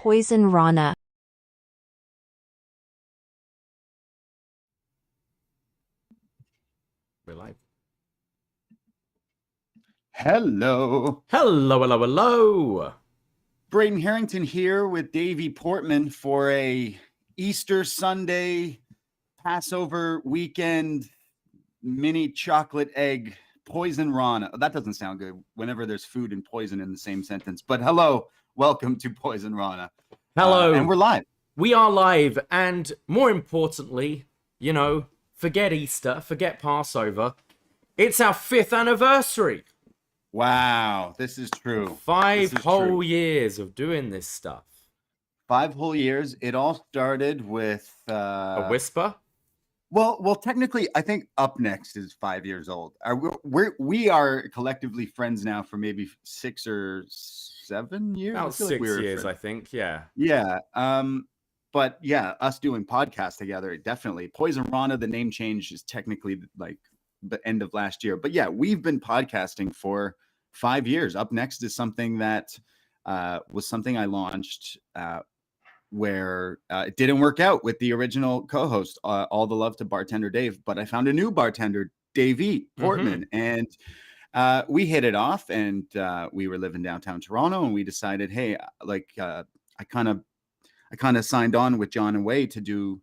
Poisonrana. We're live. Hello. Hello, hello, hello. Braden Herrington here with Davie Portman for a Easter Sunday Passover weekend mini chocolate egg Poisonrana. That doesn't sound good whenever there's food and poison in the same sentence. But hello, welcome to Poisonrana. Hello. And we're live. We are live, and more importantly, forget Easter, forget Passover. It's our 5th anniversary. Wow, this is true. 5 whole years of doing this stuff. 5 whole years. It all started with a whisper. Well, technically, I think upNXT is 5 years old. We are collectively friends now for maybe 6 or 7 years. About 6 years, I think. Yeah. Yeah. But yeah, us doing podcasts together, definitely. Poisonrana, the name change is technically like the end of last year. But yeah, we've been podcasting for 5 years. upNXT is something that was something I launched where it didn't work out with the original co-host. All the love to Bartender Dave, but I found a new bartender, Davie Portman, and we hit it off. And we were living downtown Toronto, and we decided, hey, I kind of signed on with John and Wade to do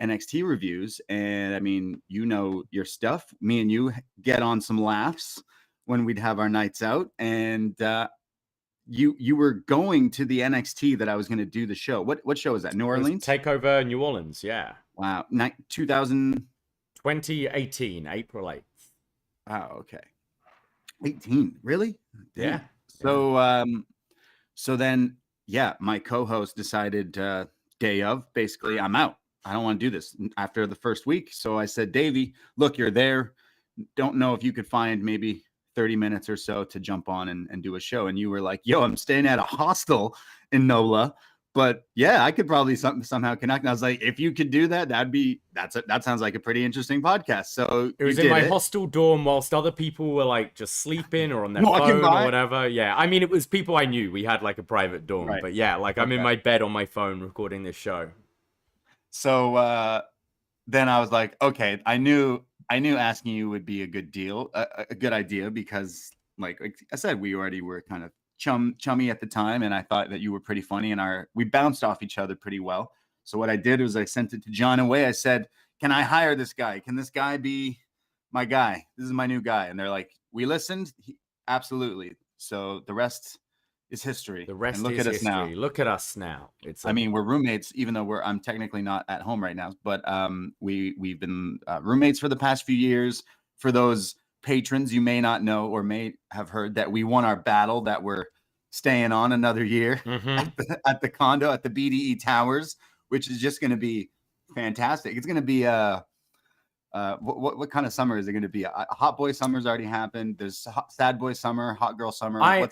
NXT reviews. And I mean, your stuff. Me and you get on some laughs when we'd have our nights out, and you were going to the NXT that I was going to do the show. What show is that? New Orleans? Takeover New Orleans, yeah. Wow. 2018, April 8th. Wow, okay. 18, really? Yeah. So then, yeah, my co-host decided day of, basically, I'm out. I don't want to do this after the first week. So I said, Davie, look, you're there. Don't know if you could find maybe 30 minutes or so to jump on and do a show. And you were like, yo, I'm staying at a hostel in NOLA, but yeah, I could probably somehow connect. And I was like, if you could do that, that sounds like a pretty interesting podcast. So it was in my hostel dorm whilst other people were like just sleeping or on their phone or whatever. Yeah. I mean, it was people I knew. We had like a private dorm, right. But yeah, like I'm in my bed on my phone recording this show. So then I was like, okay, I knew asking you would be a good deal, a good idea, because like I said, we already were kind of chummy at the time, and I thought that you were pretty funny, and we bounced off each other pretty well. So what I did was I sent it to John and Way. I said, can I hire this guy? Can this guy be my guy? This is my new guy. And they're like, we listened. Absolutely. So the rest is history. The rest is history. Look at us now. I mean, we're roommates, even though I'm technically not at home right now, but we've been roommates for the past few years. For those patrons, you may not know or may have heard that we won our battle, that we're staying on another year at the condo at the BDE Towers, which is just going to be fantastic. It's going to be what kind of summer is it going to be? A hot boy summer's already happened. There's sad boy summer, hot girl summer. I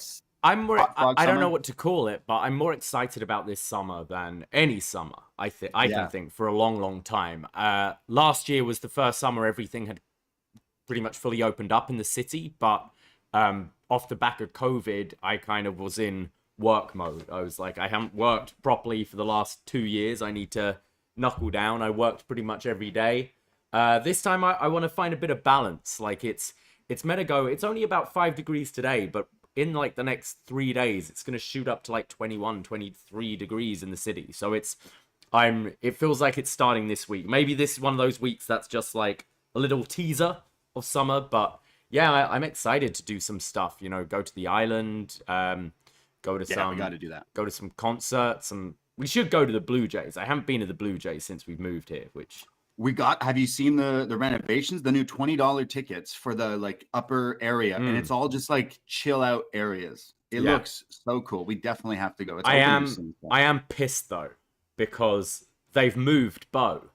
don't know what to call it, but I'm more excited about this summer than any summer I can think for a long, long time. Last year was the first summer everything had pretty much fully opened up in the city, but off the back of COVID, I kind of was in work mode. I was like, I haven't worked properly for the last 2 years. I need to knuckle down. I worked pretty much every day. This time I want to find a bit of balance. Like it's meant to go. It's only about 5 degrees today, but in like the next 3 days, it's going to shoot up to like 21, 23 degrees in the city. So it feels like it's starting this week. Maybe this is one of those weeks that's just like a little teaser of summer. But yeah, I'm excited to do some stuff, go to the island, we got to do that. Go to some concerts. We should go to the Blue Jays. I haven't been to the Blue Jays since we've moved here, which... have you seen the renovations, the new $20 tickets for the like upper area, and it's all just like chill out areas. It looks so cool. We definitely have to go. I am pissed though, because they've moved Bo.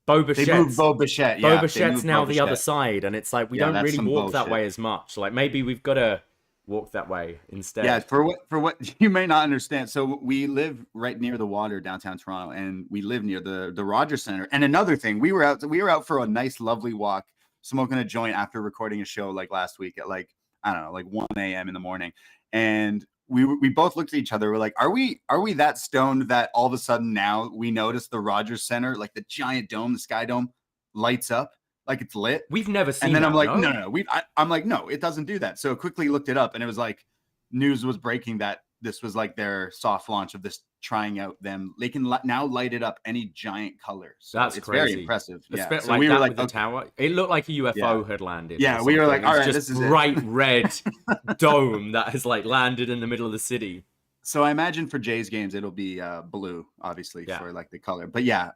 Bo Bichette's, they moved Bo Bichette. Bo Bichette's now the other side, and it's like we don't really walk that way as much. Like maybe we've got to walk that way instead. Yeah, for what you may not understand. So we live right near the water downtown Toronto, and we live near the Rogers Center. And another thing, we were out for a nice, lovely walk, smoking a joint after recording a show like last week at like, I don't know, like 1 a.m. in the morning. And we both looked at each other. We're like, are we that stoned that all of a sudden now we notice the Rogers Center, like the giant dome, the Sky Dome, lights up like it's lit? We've never seen. And then that, I'm like, no. I'm like, no, it doesn't do that. So quickly looked it up, and it was like news was breaking that this was like their soft launch of this, trying out them. They can now light it up any giant color. So that's it's crazy. very impressive. Yeah. So like we were like, the tower. It looked like a UFO had landed. Yeah, we were like, all right, this is bright red dome that has like landed in the middle of the city. So I imagine for Jays games it'll be blue, obviously, for like the color. But yeah,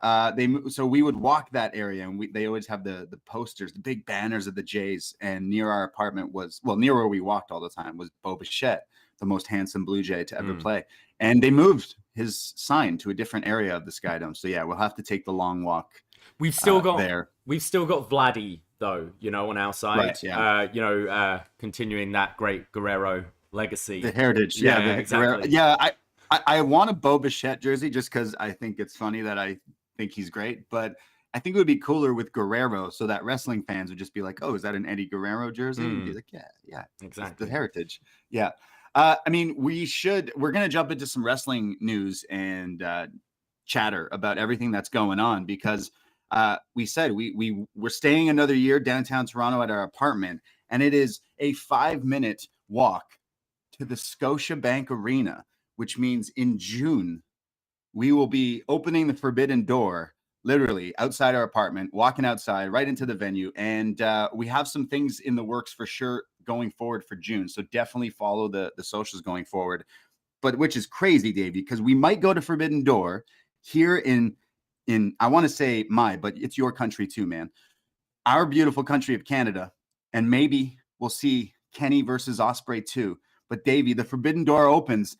so we would walk that area, and they always have the posters, the big banners of the Jays, and near our apartment near where we walked all the time was Bo Bichette, the most handsome Blue Jay to ever play. And they moved his sign to a different area of the Sky Dome. So yeah, we'll have to take the long walk. We've still got there. We've still got Vladdy though, on our side. Right, yeah. Continuing that great Guerrero legacy, the heritage. Exactly. Yeah, I want a Bo Bichette jersey just because I think it's funny that I think he's great, but I think it would be cooler with Guerrero, so that wrestling fans would just be like, "Oh, is that an Eddie Guerrero jersey?" And be like, "Yeah, exactly, the heritage." Yeah, I mean, we're gonna jump into some wrestling news and chatter about everything that's going on, because we said we're staying another year downtown Toronto at our apartment, and it is a 5-minute walk to the Scotiabank Arena, which means in June we will be opening the Forbidden Door, literally outside our apartment, walking outside right into the venue. And we have some things in the works for sure going forward for June. So definitely follow the socials going forward. But which is crazy, Davey, because we might go to Forbidden Door here in I want to say but it's your country too, man. Our beautiful country of Canada. And maybe we'll see Kenny versus Ospreay too. But Davey, the Forbidden Door opens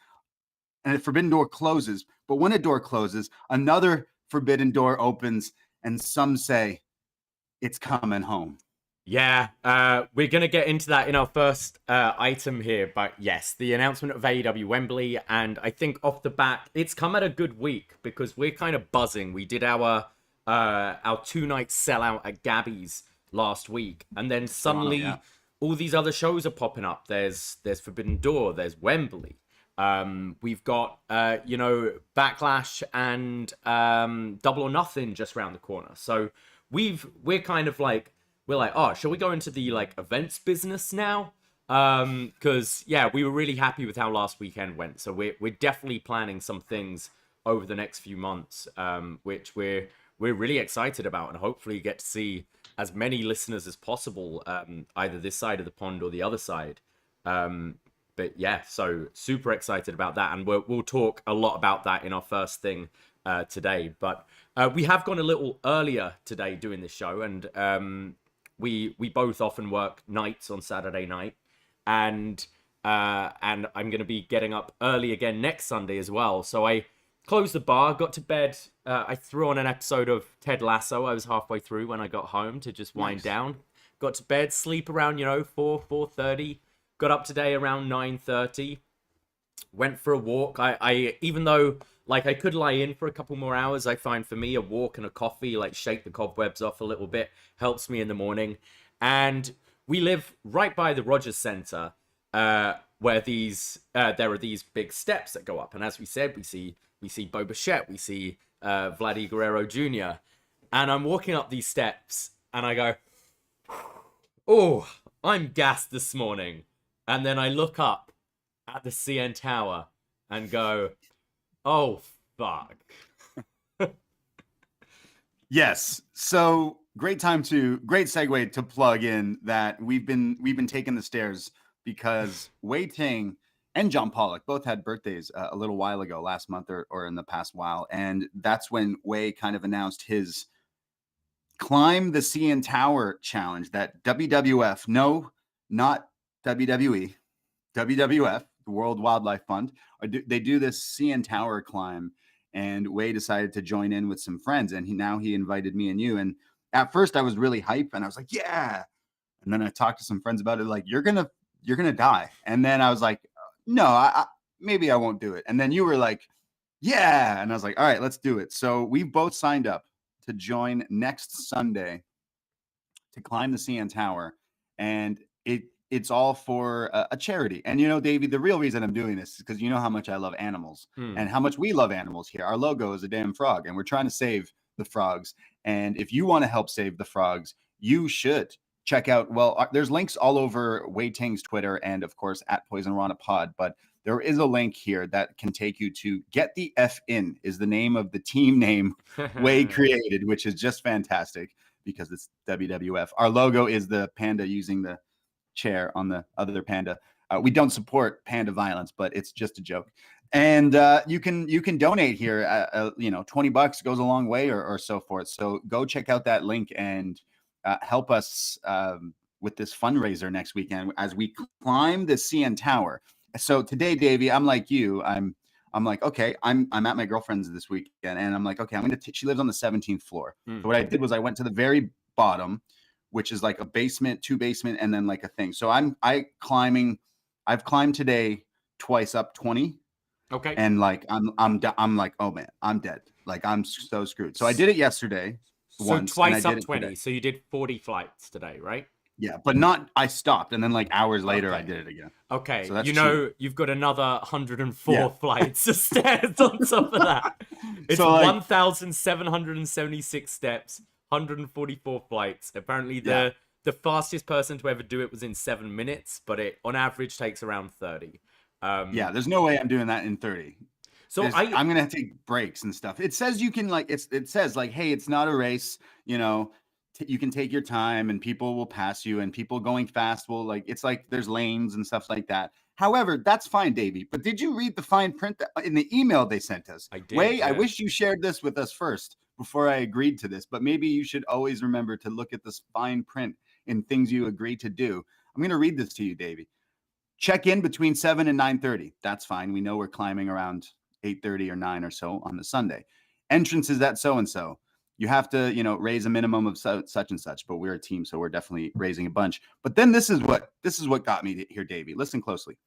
and the Forbidden Door closes. But when a door closes, another Forbidden Door opens, and some say it's coming home. Yeah, we're going to get into that in our first item here. But yes, the announcement of AEW Wembley. And I think off the bat, it's come at a good week because we're kind of buzzing. We did our 2-night sellout at Gabby's last week. And then suddenly all these other shows are popping up. There's Forbidden Door, there's Wembley. We've got Backlash and Double or Nothing just around the corner. So we're like, oh, shall we go into the events business now? Because we were really happy with how last weekend went. So we're definitely planning some things over the next few months, which we're really excited about, and hopefully get to see as many listeners as possible, either this side of the pond or the other side. But yeah, so super excited about that, and we'll talk a lot about that in our first thing today. But we have gone a little earlier today doing this show, and we both often work nights on Saturday night, and I'm going to be getting up early again next Sunday as well. So I closed the bar, got to bed. I threw on an episode of Ted Lasso. I was halfway through when I got home to just wind down. Got to bed, sleep around 4:30. Got up today around 9:30. Went for a walk. I even though I could lie in for a couple more hours, I find for me a walk and a coffee shake the cobwebs off a little bit, helps me in the morning. And we live right by the Rogers Center, where there are these big steps that go up. And as we said, we see Bo Bichette, we see Vladdy Guerrero Jr. And I'm walking up these steps and I go, oh, I'm gassed this morning. And then I look up at the CN Tower and go, oh, fuck. Yes. So great segue to plug in that we've been taking the stairs because Wei Ting and John Pollock both had birthdays a little while ago, last month or in the past while. And that's when Wei kind of announced his Climb the CN Tower challenge that WWF, no, not WWE, WWF, the World Wildlife Fund, they do this CN Tower climb, and Wei decided to join in with some friends, and he invited me and you. And at first I was really hyped, and I was like, yeah. And then I talked to some friends about it, like, you're gonna die. And then I was like, no, maybe I won't do it. And then you were like, yeah. And I was like, all right, let's do it. So we both signed up to join next Sunday to climb the CN Tower. And it's all for a charity. And Davey, the real reason I'm doing this is because you know how much I love animals and how much we love animals here. Our logo is a damn frog, and we're trying to save the frogs. And if you want to help save the frogs, you should check out. Well, there's links all over Wei Ting's Twitter and of course at Poisonrana Pod, but there is a link here that can take you to Get the F In is the name of the team name Wei created, which is just fantastic because it's WWF. Our logo is the panda using the chair on the other panda. We don't support panda violence, but it's just a joke. And you can donate here. $20 goes a long way, or so forth. So go check out that link and help us with this fundraiser next weekend as we climb the CN Tower. So today, Davey, I'm like you. I'm like, okay, I'm at my girlfriend's this weekend, and I'm like, okay, she lives on the 17th floor. So what I did was I went to the very bottom, which is like a basement, 2 basement, and then like a thing. So I've climbed today twice up 20. Okay. And like I'm like, oh man, I'm dead. Like I'm so screwed. So I did it yesterday. So twice up 20. So you did 40 flights today, right? Yeah, but I stopped, and then like hours later I did it again. Okay, so you've got another 104 flights of stairs on top of that. It's so 1,776 steps, 144 flights. Apparently the fastest person to ever do it was in 7 minutes, but it on average takes around 30. There's no way I'm doing that in 30. So I'm gonna have to take breaks and stuff. It says you can it says like, hey, it's not a race, you can take your time and people will pass you, and people going fast will it's like there's lanes and stuff like that. However, that's fine, Davey. But did you read the fine print in the email they sent us? I did. Wei, I wish you shared this with us first before I agreed to this, but maybe you should always remember to look at this fine print in things you agree to do. I'm going to read this to you, Davey. Check in between 7 and 9:30. That's fine. We know we're climbing around 8:30 or 9 or so on the Sunday. Entrance is at so-and-so. You have to, raise a minimum of such and such, but we're a team, so we're definitely raising a bunch. But then this is what got me here, Davey. Listen closely.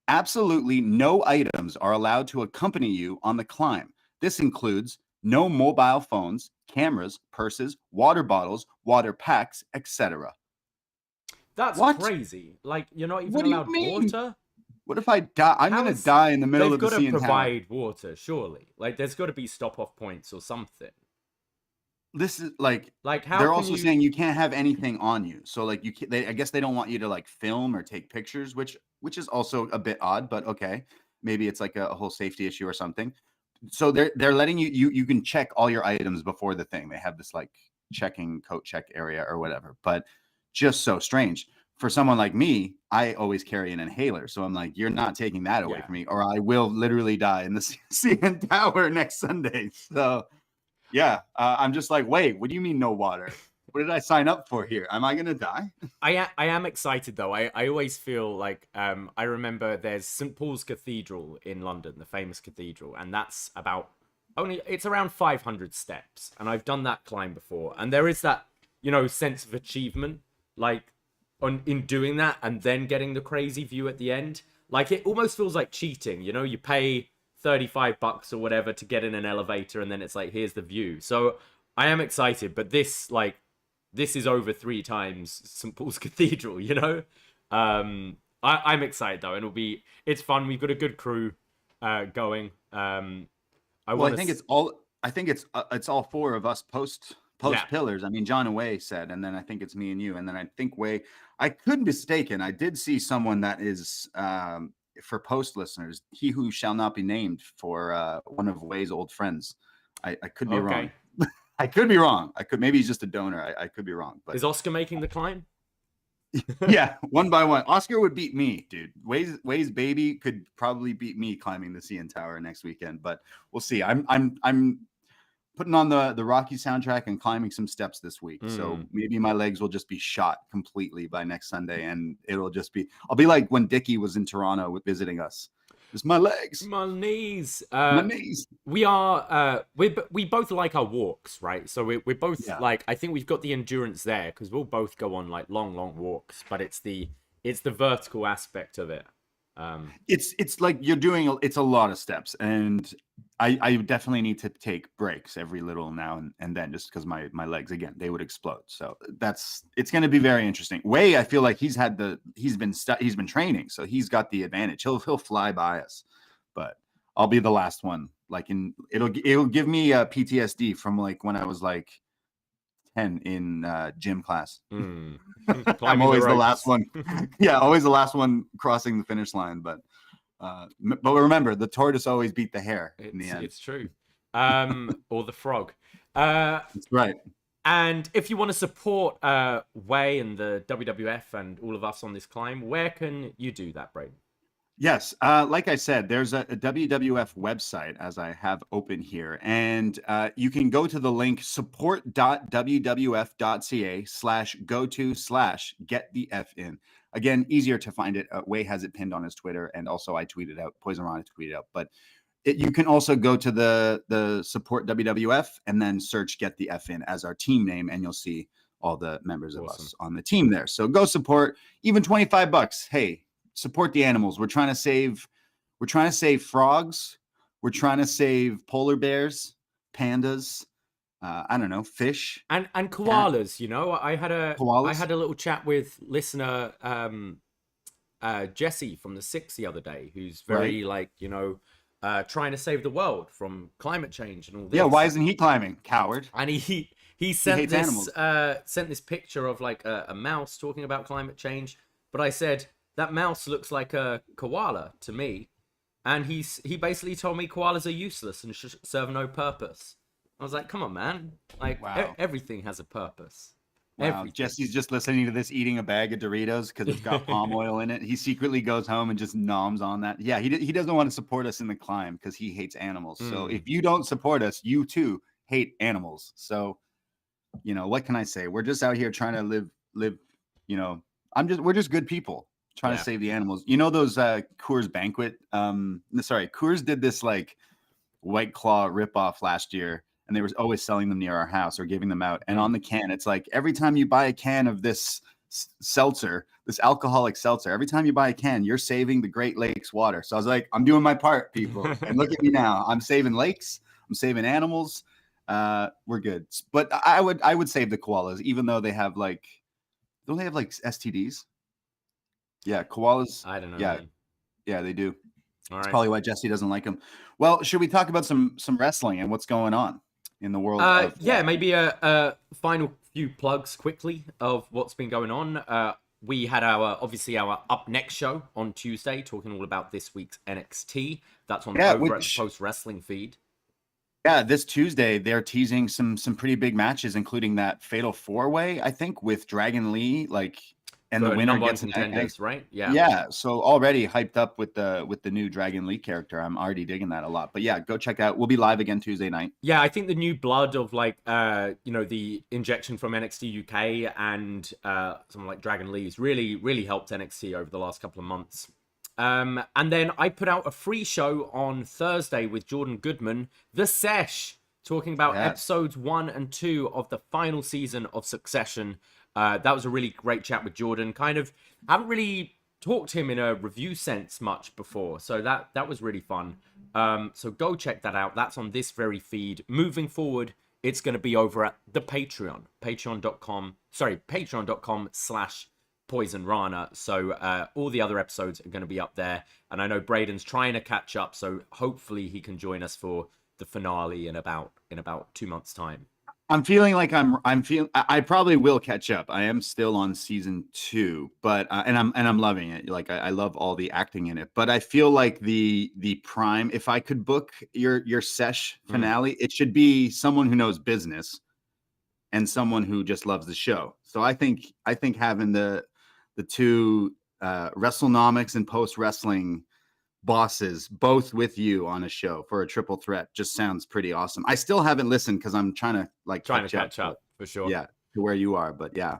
Absolutely no items are allowed to accompany you on the climb. This includes no mobile phones, cameras, purses, water bottles, water packs, etc. That's crazy. Like, you're not even allowed water? What if I die? I'm going to die in the middle of the CN Tower. They've got to provide water, surely. Like, there's got to be stop-off points or something. This is like how they're also saying you can't have anything on you. So like I guess they don't want you to like film or take pictures, which is also a bit odd, but okay. Maybe it's like a whole safety issue or something. So they're letting you can check all your items before the thing. They have this like coat check area or whatever, but just so strange. For someone like me, I always carry an inhaler. So I'm like, you're not taking that away from me, or I will literally die in the CN Tower next Sunday. So yeah, I'm just like, wait, what do you mean no water? What did I sign up for here? Am I going to die? I am excited, though. I always feel like I remember there's St. Paul's Cathedral in London, the famous cathedral, and that's it's around 500 steps. And I've done that climb before. And there is that, sense of achievement, like in doing that and then getting the crazy view at the end. Like it almost feels like cheating, you pay $35 or whatever to get in an elevator, and then it's like, here's the view. So I am excited, but this is over 3 times St. Paul's Cathedral, I'm excited though, and it's fun. We've got a good crew going. I think it's all 4 of us post pillars. I mean, John and Wei said, and then I think it's me and you, and then I think Wei. I could be mistaken. I did see someone that is for post listeners, he who shall not be named, for one of Wei's old friends. I could be wrong. I could be wrong. Maybe he's just a donor. I could be wrong. But is Oscar making the climb? Yeah, one by one. Oscar would beat me, dude. Wei's baby could probably beat me climbing the CN Tower next weekend, but we'll see. I'm putting on the Rocky soundtrack and climbing some steps this week. So maybe my legs will just be shot completely by next Sunday, and I'll be like when Dickie was in Toronto visiting us. Just my legs. My knees. My knees. We both like our walks, right? So we're both like, I think we've got the endurance there because we'll both go on like long walks, but it's the vertical aspect of it. It's like you're doing it's a lot of steps, and I definitely need to take breaks every little now and then, just because my legs, again, they would explode. So it's going to be very interesting. Way, I feel like he's been training, so he's got the advantage. He'll fly by us, but I'll be the last one. Like it'll give me a PTSD from like when I was like 10 in gym class. Mm. I'm always the last one. Yeah, always the last one crossing the finish line. But remember, the tortoise always beat the hare in the end. It's true. Or the frog. That's right. And if you want to support Way and the WWF and all of us on this climb, where can you do that, Braden? Yes, like I said, there's a WWF website, as I have open here, and you can go to the link support.wwf.ca/go/get-the-f-in. Again, easier to find it. Way has it pinned on his Twitter, and also I tweeted out, Poisonrana tweeted out. But you can also go to the support WWF and then search "Get the F In" as our team name, and you'll see all the members of us on the team there. So go support, even $25. Hey, support the animals. We're trying to save frogs. We're trying to save polar bears, pandas, I don't know, fish and koalas. You know, I had a little chat with listener Jesse from the Six the other day, who's very trying to save the world from climate change and all this. Yeah, why isn't he climbing, coward? And he sent this picture of like a mouse talking about climate change, but I said, that mouse looks like a koala to me. And he basically told me koalas are useless and should serve no purpose. I was like, come on, man. Like, wow. Everything has a purpose. Wow. Everything. Jesse's just listening to this, eating a bag of Doritos because it's got palm oil in it. He secretly goes home and just noms on that. Yeah, he doesn't want to support us in the climb because he hates animals. So if you don't support us, you too hate animals. So, what can I say? We're just out here trying to live, we're just good people. Trying to save the animals. You know those Coors Banquet? Coors did this like White Claw ripoff last year, and they were always selling them near our house or giving them out. And on the can, it's like every time you buy a can of this seltzer, this alcoholic seltzer, every time you buy a can, you're saving the Great Lakes water. So I was like, I'm doing my part, people. And look at me now. I'm saving lakes. I'm saving animals. We're good. But I would save the koalas, even though they have don't they have STDs? Yeah, koalas. I don't know. Yeah, they do. All That's right. probably why Jesse doesn't like them. Well, should we talk about some wrestling and what's going on in the world? Maybe a final few plugs quickly of what's been going on. We had our upNXT show on Tuesday, talking all about this week's NXT. That's on over at the Post Wrestling feed. Yeah, this Tuesday they're teasing some pretty big matches, including that Fatal 4-Way, I think, with Dragon Lee, and the winner gets contenders, right? Yeah. Yeah. So already hyped up with the new Dragon Lee character. I'm already digging that a lot. But yeah, go check out. We'll be live again Tuesday night. Yeah, I think the new blood of the injection from NXT UK and someone like Dragon Lee's really helped NXT over the last couple of months. And then I put out a free show on Thursday with Jordan Goodman, The Sesh, talking about episodes 1 and 2 of the final season of Succession. That was a really great chat with Jordan. Kind of haven't really talked to him in a review sense much before, so that was really fun. So go check that out. That's on this very feed. Moving forward, it's going to be over at the Patreon, patreon.com/Poisonrana. So all the other episodes are going to be up there, and I know Braden's trying to catch up, so hopefully he can join us for the finale in about 2 months' time. I'm feeling like I probably will catch up. I am still on season 2, but and I'm loving it. Like I love all the acting in it, but I feel like the prime, if I could book your sesh finale, it should be someone who knows business and someone who just loves the show. So I think having the two WrestleNomics and Post Wrestling bosses both with you on a show for a triple threat just sounds pretty awesome. I still haven't listened because I'm trying to catch up for sure. Yeah, to where you are, but yeah.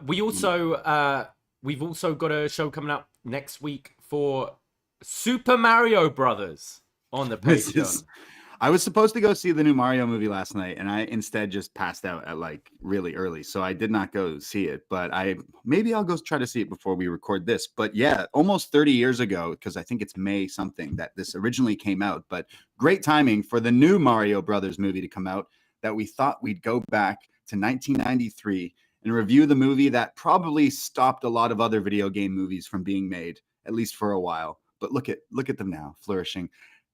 We've also got a show coming up next week for Super Mario Brothers on the Patreon. I was supposed to go see the new Mario movie last night, and I instead just passed out at like really early, so I did not go see it. But maybe I'll go try to see it before we record this. But yeah, almost 30 years ago, because I think it's May something that this originally came out. But great timing for the new Mario Brothers movie to come out. That we thought we'd go back to 1993 and review the movie that probably stopped a lot of other video game movies from being made, at least for a while. But look at them now, flourishing.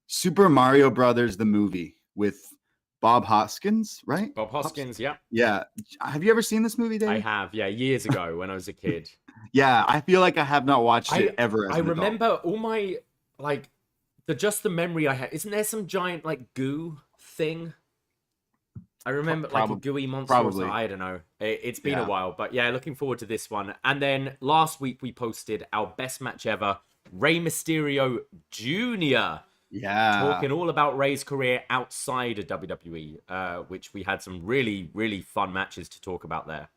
Super Mario Brothers, the movie with Bob Hoskins, right? Bob Hoskins, yeah. Yeah. Have you ever seen this movie, Dave? I have, yeah, years ago when I was a kid. Yeah, I feel like I have not watched it ever as I an remember adult. all my, like, the memory I had. Isn't there some giant, like, goo thing? I remember, like, a gooey monster or something. I don't know. It's been a while. But, yeah, looking forward to this one. And then last week we posted our best match ever, Rey Mysterio Jr., talking all about Rey's career outside of WWE, which we had some really, really fun matches to talk about there.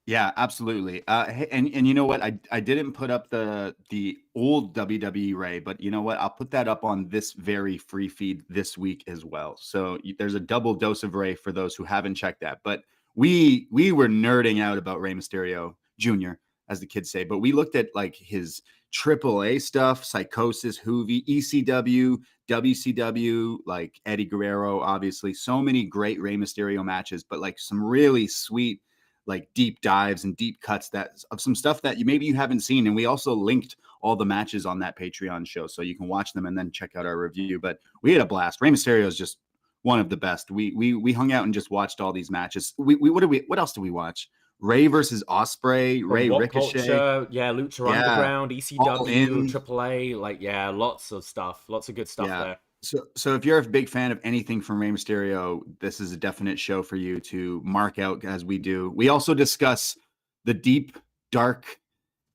Yeah, absolutely. And you know what? I didn't put up the old WWE Rey, but you know what? I'll put that up on this very free feed this week as well. So there's a double dose of Rey for those who haven't checked that. But we were nerding out about Rey Mysterio Jr., as the kids say. But we looked at like his AAA stuff, Psychosis, Hoovy, ECW, WCW, like Eddie Guerrero, obviously. So many great Rey Mysterio matches, but like some really sweet, like deep dives and deep cuts of some stuff that maybe you haven't seen. And we also linked all the matches on that Patreon show, so you can watch them and then check out our review. But we had a blast. Rey Mysterio is just one of the best. We hung out and just watched all these matches. What else did we watch? Rey versus Ospreay, Rey Ricochet, Culture, Lucha Underground, ECW, AAA, like lots of stuff, lots of good stuff there. So if you're a big fan of anything from Rey Mysterio, this is a definite show for you to mark out, as we do. We also discuss the deep, dark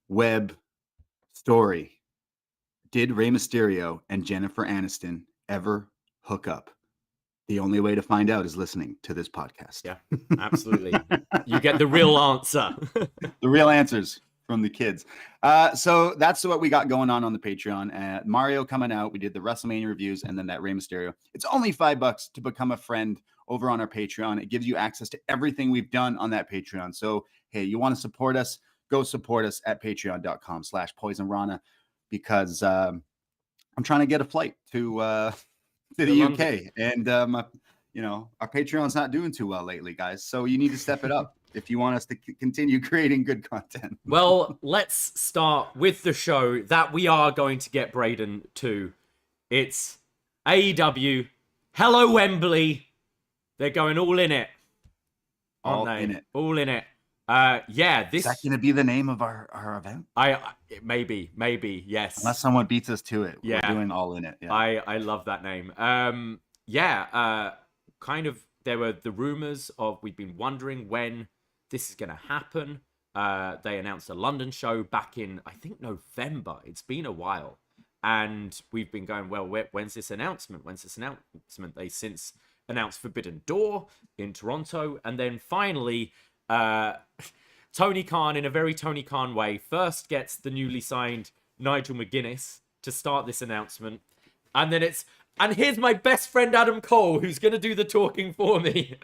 web story. Did Rey Mysterio and Jennifer Aniston ever hook up? The only way to find out is listening to this podcast. Yeah, absolutely. You get the real answer. The real answers from the kids. So that's what we got going on the Patreon. Mario coming out. We did the WrestleMania reviews and then that Rey Mysterio. It's only $5 to become a friend over on our Patreon. It gives you access to everything we've done on that Patreon. So, hey, you want to support us? Go support us at patreon.com/PoisonRana, because I'm trying to get a flight to the UK, and our Patreon's not doing too well lately, guys. So you need to step it up if you want us to continue creating good content. Well, let's start with the show that we are going to get Braden to. It's AEW. Hello, Wembley. They're going all in it. All in it. All in it. This is that going to be the name of our event? Maybe, yes. Unless someone beats us to it, we're doing all in it. Yeah. I love that name. Kind of. There were the rumors of, we've been wondering when this is going to happen. They announced a London show back in, I think, November. It's been a while, and we've been going, well, when's this announcement? They since announced Forbidden Door in Toronto, and then finally. Tony Khan, in a very Tony Khan way, first gets the newly signed Nigel McGuinness to start this announcement. And here's my best friend Adam Cole, who's going to do the talking for me.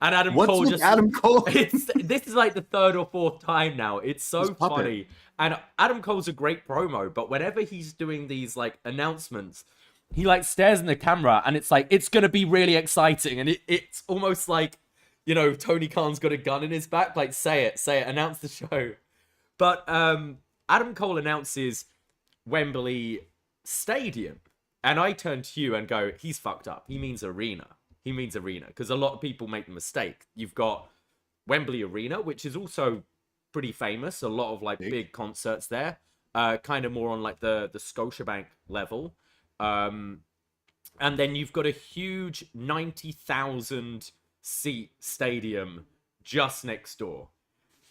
And Adam Cole Adam Cole? This is like the third or fourth time now. It's so funny. And Adam Cole's a great promo, but whenever he's doing these like announcements, he like stares in the camera and it's like, it's going to be really exciting. And it's almost like, Tony Khan's got a gun in his back. Like, say it, announce the show. But Adam Cole announces Wembley Stadium. And I turn to you and go, he's fucked up. He means arena. Because a lot of people make the mistake. You've got Wembley Arena, which is also pretty famous. A lot of like big concerts there. Kind of more on like the Scotiabank level. And then you've got a huge 90,000 seat stadium just next door,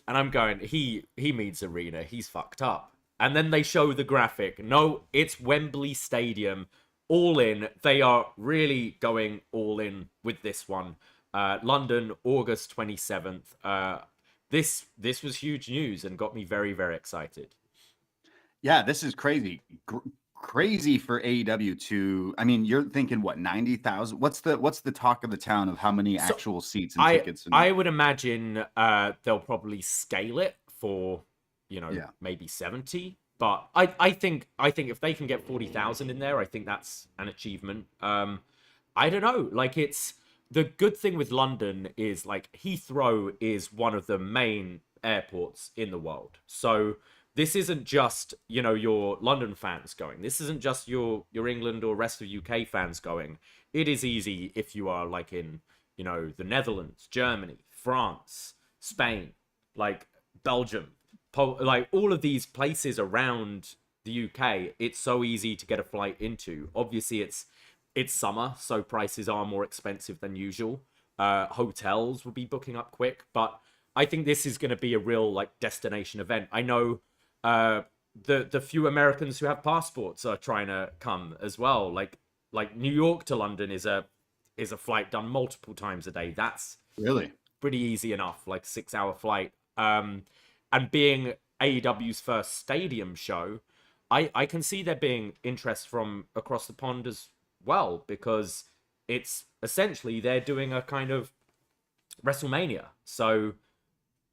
and I'm going, he means arena, he's fucked up. And then they show the graphic. No, it's Wembley Stadium, all in. They are really going all in with this one. London, August 27th. This was huge news and got me very, very excited. Yeah, this is crazy. crazy for AEW to. I mean, you're thinking what, 90,000? What's the talk of the town of how many actual seats and tickets? I would imagine they'll probably scale it for maybe 70. But I think if they can get 40,000 in there, I think that's an achievement. I don't know. Like, it's the good thing with London is like Heathrow is one of the main airports in the world. So this isn't just, your London fans going. This isn't just your England or rest of UK fans going. It is easy if you are like in, the Netherlands, Germany, France, Spain, like Belgium, like all of these places around the UK. It's so easy to get a flight into. Obviously, it's summer, so prices are more expensive than usual. Hotels will be booking up quick, but I think this is going to be a real like destination event. I know the few Americans who have passports are trying to come as well. Like New York to London is a flight done multiple times a day. That's really pretty easy enough, like 6-hour flight. And being AEW's first stadium show, I can see there being interest from across the pond as well, because it's essentially they're doing a kind of WrestleMania. So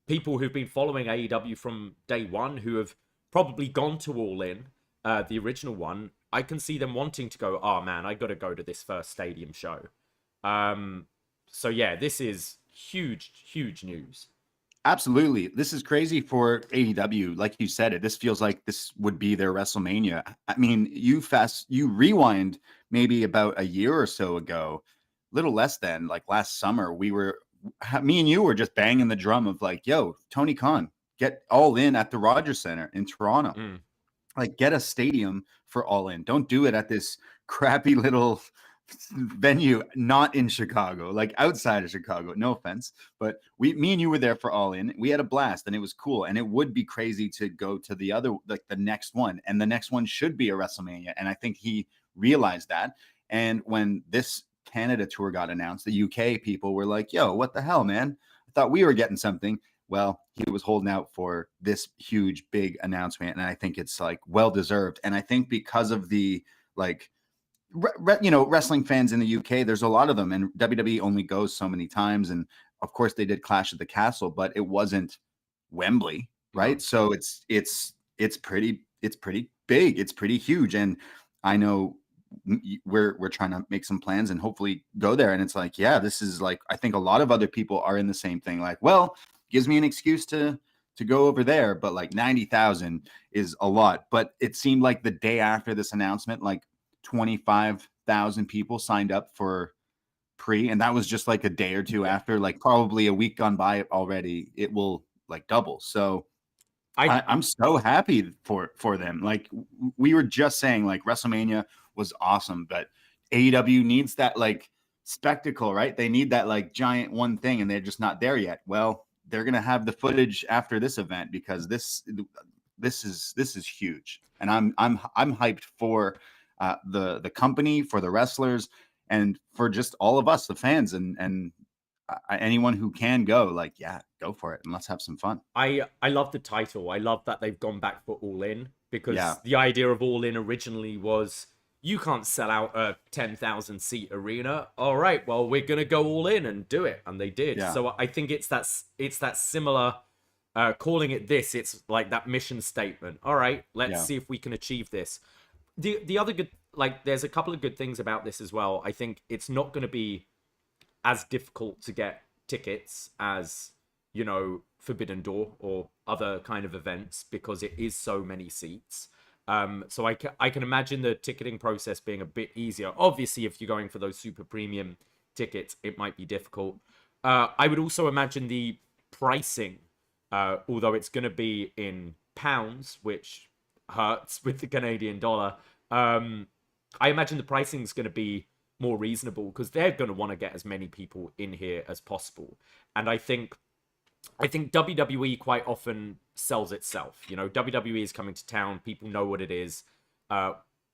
people who've been following AEW from day one, who have probably gone to All In, the original one, I can see them wanting to go, oh man, I got to go to this first stadium show. So yeah, this is huge news. Absolutely. This is crazy for AEW. Like you said, this feels like this would be their WrestleMania. I mean, you rewind maybe about a year or so ago, little less than like last summer, me and you were just banging the drum of like, yo, Tony Khan, get All In at the Rogers Center in Toronto. Like, get a stadium for All In. Don't do it at this crappy little venue, not in Chicago, like outside of Chicago. No offense, but me and you were there for All In. We had a blast and it was cool. And it would be crazy to go to the other, like the next one. And the next one should be a WrestleMania. And I think he realized that. And when this Canada tour got announced, the UK people were like, yo, what the hell, man? I thought we were getting something. Well, he was holding out for this huge, big announcement. And I think it's like well-deserved. And I think because of the like, wrestling fans in the UK, there's a lot of them, and WWE only goes so many times. And of course they did Clash at the Castle, but it wasn't Wembley, right? So it's pretty big. It's pretty huge. And I know we're trying to make some plans and hopefully go there. And it's like, yeah, this is like, I think a lot of other people are in the same thing. Like, well, gives me an excuse to go over there, but like 90,000 is a lot. But it seemed like the day after this announcement, like 25,000 people signed up for pre, and that was just like a day or two after, like probably a week gone by already. It will like double. So I'm so happy for them. Like we were just saying, like WrestleMania was awesome, but AEW needs that like spectacle, right? They need that like giant one thing, and they're just not there yet. Well, they're gonna have the footage after this event, because this is huge, and I'm hyped for the company, for the wrestlers, and for just all of us, the fans, and anyone who can go. Like, yeah, go for it and let's have some fun. I love the title. I love that they've gone back for All In, because the idea of All In originally was you can't sell out a 10,000 seat arena. All right, well, we're gonna go all in and do it, and they did. So I think it's that similar. Calling it this, it's like that mission statement. All right, let's see if we can achieve this. The other good, like, there's a couple of good things about this as well. I think it's not going to be as difficult to get tickets as, Forbidden Door or other kind of events, because it is so many seats. So I can imagine the ticketing process being a bit easier. Obviously, if you're going for those super premium tickets, it might be difficult. I would also imagine the pricing, although it's going to be in pounds, which hurts with the Canadian dollar. I imagine the pricing is going to be more reasonable, because they're going to want to get as many people in here as possible. And I think WWE quite often sells itself. WWE is coming to town. People know what it is.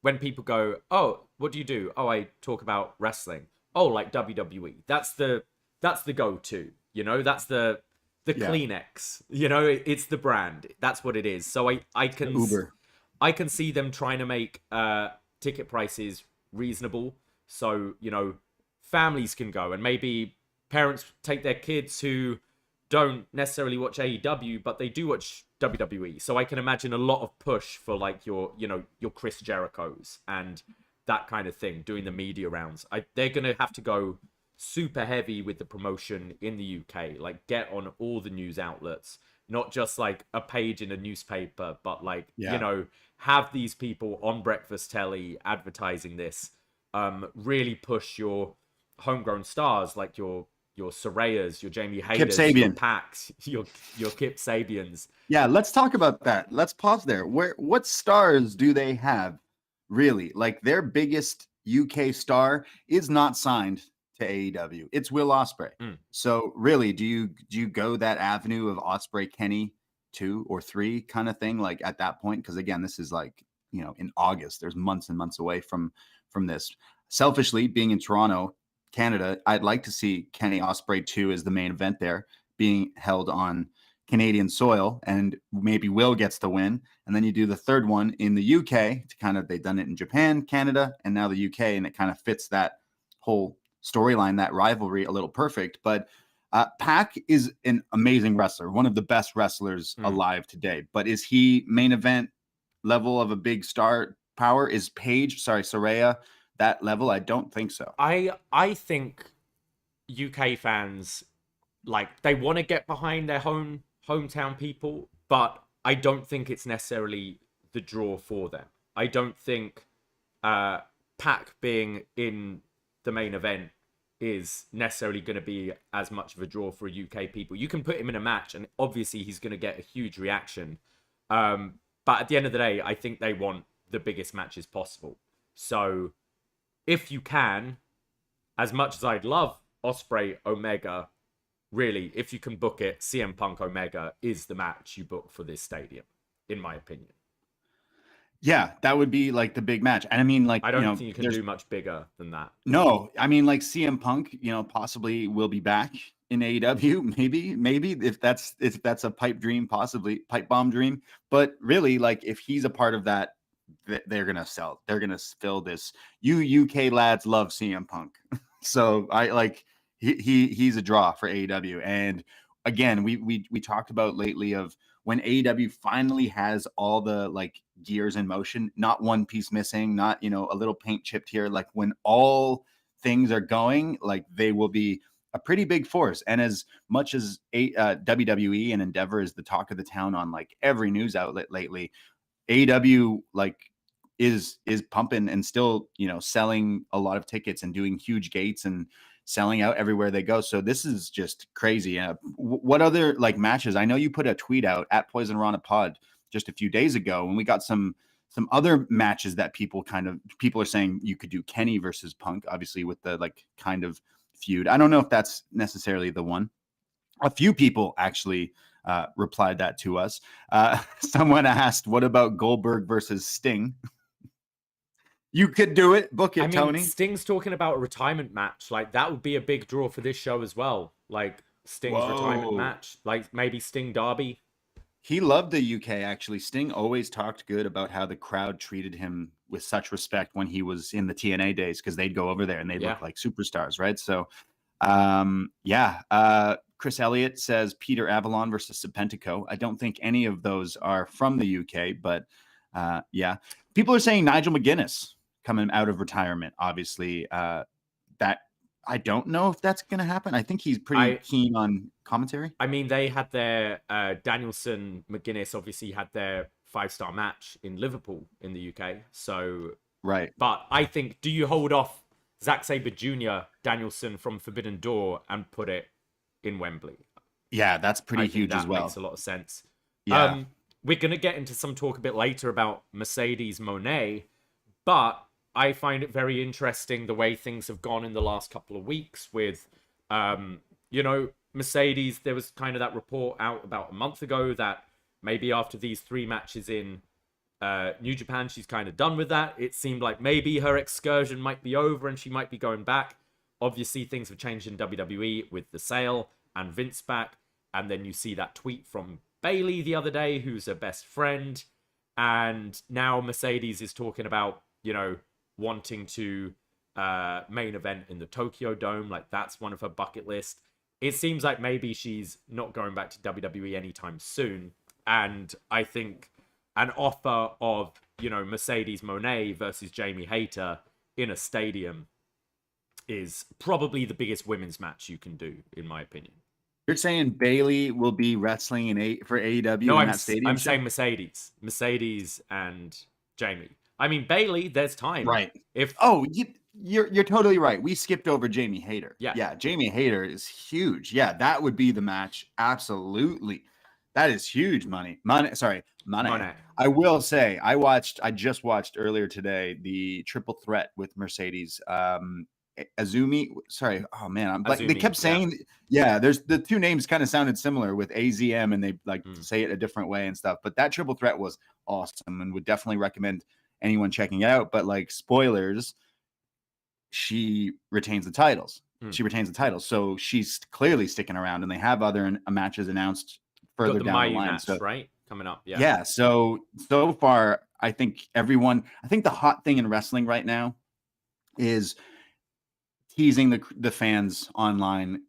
When people go, oh, what do you do? Oh, I talk about wrestling. Oh, like WWE. That's the go-to. That's the Kleenex. It's the brand. That's what it is. So I can Uber. I can see them trying to make ticket prices reasonable, so families can go, and maybe parents take their kids who don't necessarily watch AEW, but they do watch WWE. So I can imagine a lot of push for like your Chris Jerichos and that kind of thing, doing the media rounds. They're going to have to go super heavy with the promotion in the UK, like get on all the news outlets, not just like a page in a newspaper, but like, have these people on breakfast telly advertising this, really push your homegrown stars, like your Sarayas, your Jamie Hayters, your Pacs, your Kip Sabians. Yeah, let's talk about that. Let's pause there. What stars do they have, really? Like, their biggest UK star is not signed to AEW. It's Will Ospreay. So really, do you go that avenue of Ospreay, Kenny 2 or 3 kind of thing, like at that point? Because again, this is like, in August. There's months and months away from this. Selfishly, being in Toronto, Canada, I'd like to see Kenny Ospreay 2 as the main event there, being held on Canadian soil, and maybe Will gets the win. And then you do the third one in the UK to kind of, they've done it in Japan, Canada, and now the UK, and it kind of fits that whole storyline, that rivalry a little perfect. But Pac is an amazing wrestler, one of the best wrestlers alive today. But is he main event level of a big star power? Is Saraya that level? I don't think so. I think UK fans, like, they want to get behind their hometown people, but I don't think it's necessarily the draw for them. I don't think Pac being in the main event is necessarily going to be as much of a draw for UK people. You can put him in a match, and obviously he's going to get a huge reaction. But at the end of the day, I think they want the biggest matches possible. So if you can, as much as I'd love Ospreay Omega, really, if you can book it, CM Punk Omega is the match you book for this stadium, in my opinion. Yeah, that would be like the big match. And I mean, like, I don't think you can do much bigger than that. No, I mean, like, CM Punk, possibly will be back in AEW. Maybe if that's a pipe dream, possibly pipe bomb dream. But really, like, if he's a part of that, they're gonna sell. They're gonna fill this. You UK lads love CM Punk, so I like he's a draw for AEW. And again, we talked about lately of when AEW finally has all the like gears in motion, not one piece missing, not a little paint chipped here. Like, when all things are going, like, they will be a pretty big force. And as much as WWE and Endeavor is the talk of the town on like every news outlet lately, AEW like is pumping and still selling a lot of tickets and doing huge gates and selling out everywhere they go. So this is just crazy. What other like matches? I know you put a tweet out at Poisonrana Pod just a few days ago, and we got some other matches that people are saying you could do. Kenny versus Punk, obviously, with the like kind of feud. I don't know if that's necessarily the one. A few people actually replied that to us. Someone asked, what about Goldberg versus Sting? You could do it. Book it, Tony. Sting's talking about a retirement match. Like, that would be a big draw for this show as well. Like, Sting's retirement match. Like, maybe Sting Derby. He loved the UK, actually. Sting always talked good about how the crowd treated him with such respect when he was in the TNA days, because they'd go over there and they'd look like superstars, right? So, Chris Elliott says Peter Avalon versus Serpentico. I don't think any of those are from the UK, but people are saying Nigel McGuinness coming out of retirement. Obviously, that I don't know if that's going to happen. I think he's pretty keen on commentary. I mean, they had their Danielson McGuinness obviously had their 5-star match in Liverpool in the UK. So right, but I think, do you hold off Zack Sabre Jr. Danielson from Forbidden Door and put it in Wembley? Yeah, that's pretty huge as well. That makes a lot of sense. Yeah. We're going to get into some talk a bit later about Mercedes Moné, but I find it very interesting the way things have gone in the last couple of weeks with, Mercedes. There was kind of that report out about a month ago that maybe after these 3 matches in New Japan, she's kind of done with that. It seemed like maybe her excursion might be over and she might be going back. Obviously, things have changed in WWE with the sale and Vince back. And then you see that tweet from Bayley the other day, who's her best friend. And now Mercedes is talking about, wanting to main event in the Tokyo Dome. Like, that's one of her bucket list. It seems like maybe she's not going back to WWE anytime soon. And I think an offer of, Mercedes Moné versus Jamie Hayter in a stadium is probably the biggest women's match you can do, in my opinion. You're saying Bayley will be wrestling for AEW in that stadium? I'm saying Mercedes and Jamie. I mean, Bayley, there's time. Right. You're totally right. We skipped over Jamie Hayter. Yeah. Jamie Hayter is huge. Yeah, that would be the match. Absolutely. That is huge money. Money. I will say, I just watched earlier today the triple threat with Mercedes. Azumi. Sorry. Oh man, Azumi, they kept saying, there's the two names kind of sounded similar with AZM, and they say it a different way and stuff. But that triple threat was awesome, and would definitely recommend anyone checking it out. But like, spoilers, she retains the titles. She retains the titles, so she's clearly sticking around, and they have other matches announced further down the line. Match, right? Coming up. Yeah. So far, I think the hot thing in wrestling right now is teasing the fans online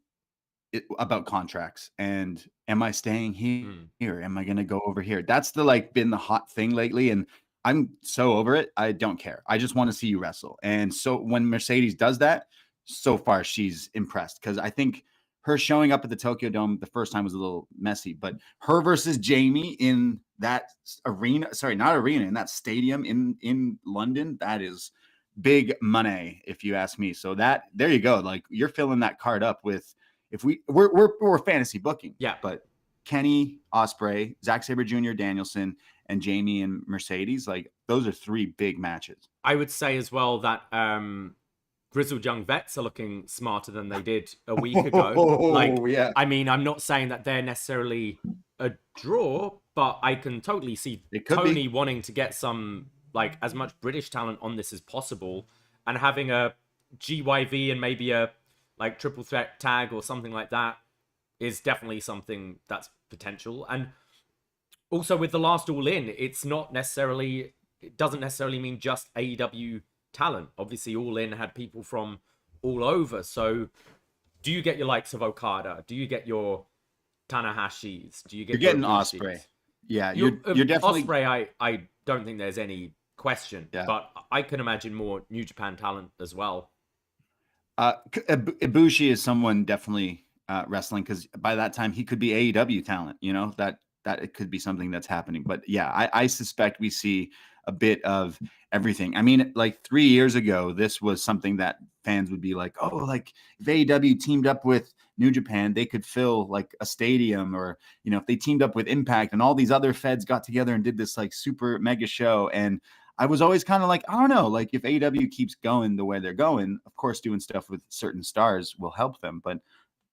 about contracts and, am I staying here? Am I going to go over here? That's been the hot thing lately. And I'm so over it. I don't care. I just want to see you wrestle. And so when Mercedes does that, so far she's impressed, because I think her showing up at the Tokyo Dome the first time was a little messy, but her versus Jamie in that arena, in that stadium in London, that is big money, if you ask me. So there you go. Like, you're filling that card up with, we're fantasy booking. Yeah. But Kenny, Ospreay, Zack Sabre Jr., Danielson, and Jamie and Mercedes, like, those are three big matches. I would say as well that Grizzled Young Vets are looking smarter than they did a week ago. I mean, I'm not saying that they're necessarily a draw, but I can totally see Tony wanting to get some, as much British talent on this as possible, and having a GYV and maybe a triple threat tag or something like that is definitely something that's potential. And also with the last All In, it doesn't necessarily mean just AEW talent. Obviously, All In had people from all over. So do you get your likes of Okada? Do you get your Tanahashis? Do you get You're getting Ospreay? Yeah, you're definitely Ospreay. I don't think there's any question, but I can imagine more New Japan talent as well. Ibushi is someone definitely wrestling, because by that time he could be AEW talent. That it could be something that's happening. But yeah, I suspect we see a bit of everything. I mean, 3 years ago, this was something that fans would be like, oh, if AEW teamed up with New Japan, they could fill a stadium, or, if they teamed up with Impact and all these other feds got together and did this super mega show. And I was always kind of I don't know, if AEW keeps going the way they're going, of course, doing stuff with certain stars will help them. But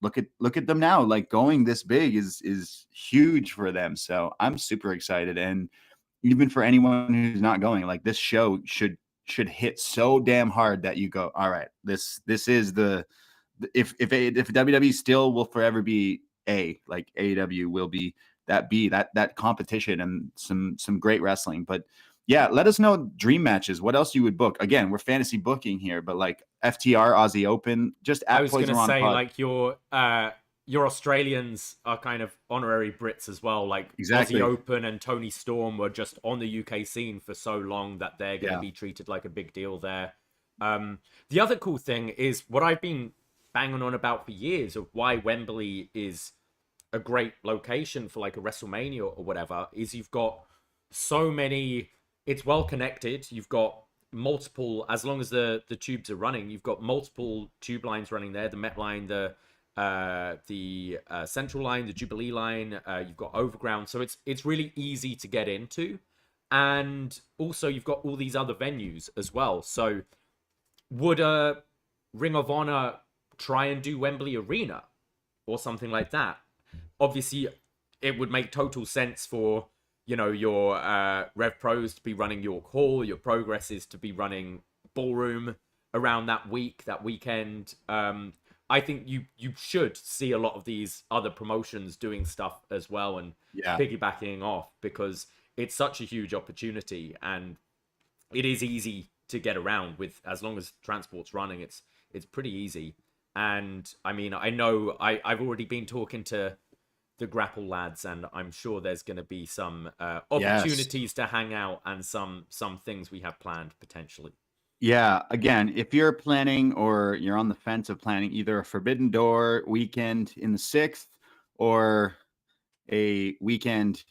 look at them now, going this big is huge for them. So I'm super excited. And even for anyone who's not going, this show should hit so damn hard that you go, all right, this is if WWE still will forever be AEW will be that competition and some great wrestling. But yeah, let us know dream matches. What else you would book? Again, we're fantasy booking here, but FTR, Aussie Open, just at I was going to say, Pod. Your Australians are kind of honorary Brits as well. Exactly. Aussie Open and Tony Storm were just on the UK scene for so long that they're going to be treated like a big deal there. The other cool thing is what I've been banging on about for years of why Wembley is a great location for a WrestleMania or whatever, is you've got so many, it's well connected. You've got multiple, as long as the tubes are running, you've got multiple tube lines running there, the Met line, the Central line, the Jubilee line, you've got Overground, so it's really easy to get into. And also you've got all these other venues as well. So would a Ring of Honor try and do Wembley Arena or something like that? Obviously it would make total sense for your Rev Pros to be running York Hall, your Progresses to be running Ballroom around that weekend. I think you should see a lot of these other promotions doing stuff as well and piggybacking off, because it's such a huge opportunity, and it is easy to get around with, as long as transport's running. It's pretty easy. And I mean, I know I've already been talking to the Grapple lads, and I'm sure there's going to be some opportunities to hang out and some things we have planned potentially. Yeah, again, if you're planning or you're on the fence of planning either a Forbidden Door weekend in the 6th or a weekend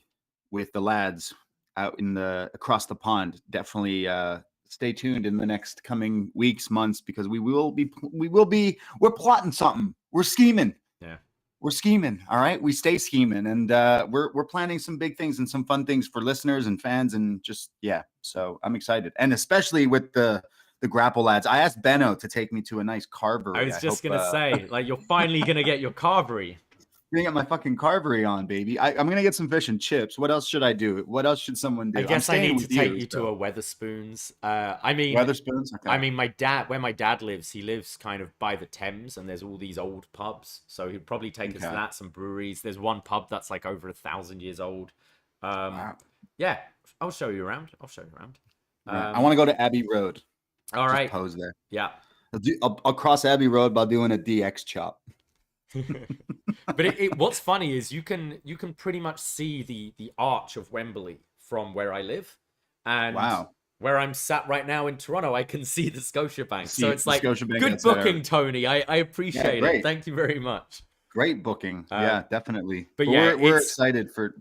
with the lads out in the across the pond, definitely stay tuned in the next coming weeks, months, because we're plotting something. We're scheming. Yeah. We're scheming. All right. We stay scheming, and we're planning some big things and some fun things for listeners and fans, and just, yeah. So I'm excited. And especially with the Grapple lads. I asked Benno to take me to a nice carvery. I was just going to say, like, you're finally going to get your carvery. Gonna get my fucking carvery on, baby. I'm gonna get some fish and chips. What else should I do? What else should someone do? I guess I need to take you to a Weatherspoons. I mean, Weatherspoons. Okay. I mean, where my dad lives, he lives kind of by the Thames, and there's all these old pubs. So he'd probably take us to that. Some breweries. There's one pub that's like over 1,000 years old. Wow. Yeah, I'll show you around. I want to go to Abbey Road. All right. Pose there. Yeah. I'll cross Abbey Road by doing a DX chop. But what's funny is you can pretty much see the arch of Wembley from where I live, and where I'm sat right now in Toronto, I can see the Scotiabank. So it's like, good booking, Tony. I appreciate it. Thank you very much. Great booking. Yeah, definitely. But yeah, we're excited for.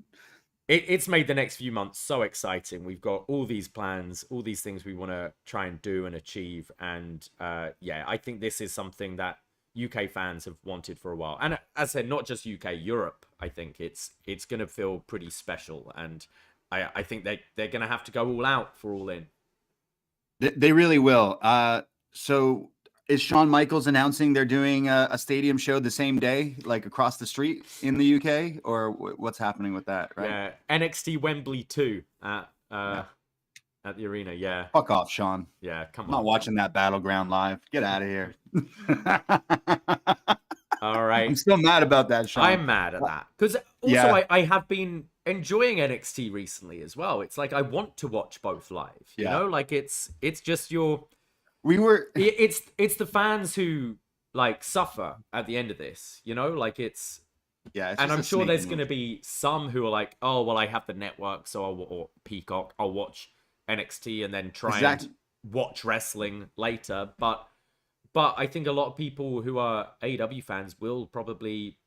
It's made the next few months so exciting. We've got all these plans, all these things we want to try and do and achieve, and yeah, I think this is something that UK fans have wanted for a while. And as I said, not just UK, Europe, I think it's going to feel pretty special. And I think they're going to have to go all out for All In. They really will. So is Shawn Michaels announcing they're doing a stadium show the same day, like across the street in the UK? Or what's happening with that, right? Yeah, NXT Wembley 2 at the arena, yeah. Fuck off, Shawn. Yeah, come on. I'm not watching that Battleground live. Get out of here. All right. I'm still mad about that, Shawn. I'm mad at that. Because also, I have been enjoying NXT recently as well. It's like I want to watch both live. You know, like it's just your... It's the fans who like suffer at the end of this, you know? Like it's... Yeah, and I'm sure there's going to be some who are like, oh, well, I have the network, so or Peacock, I'll watch NXT and then try and watch wrestling later. But I think a lot of people who are AEW fans will probably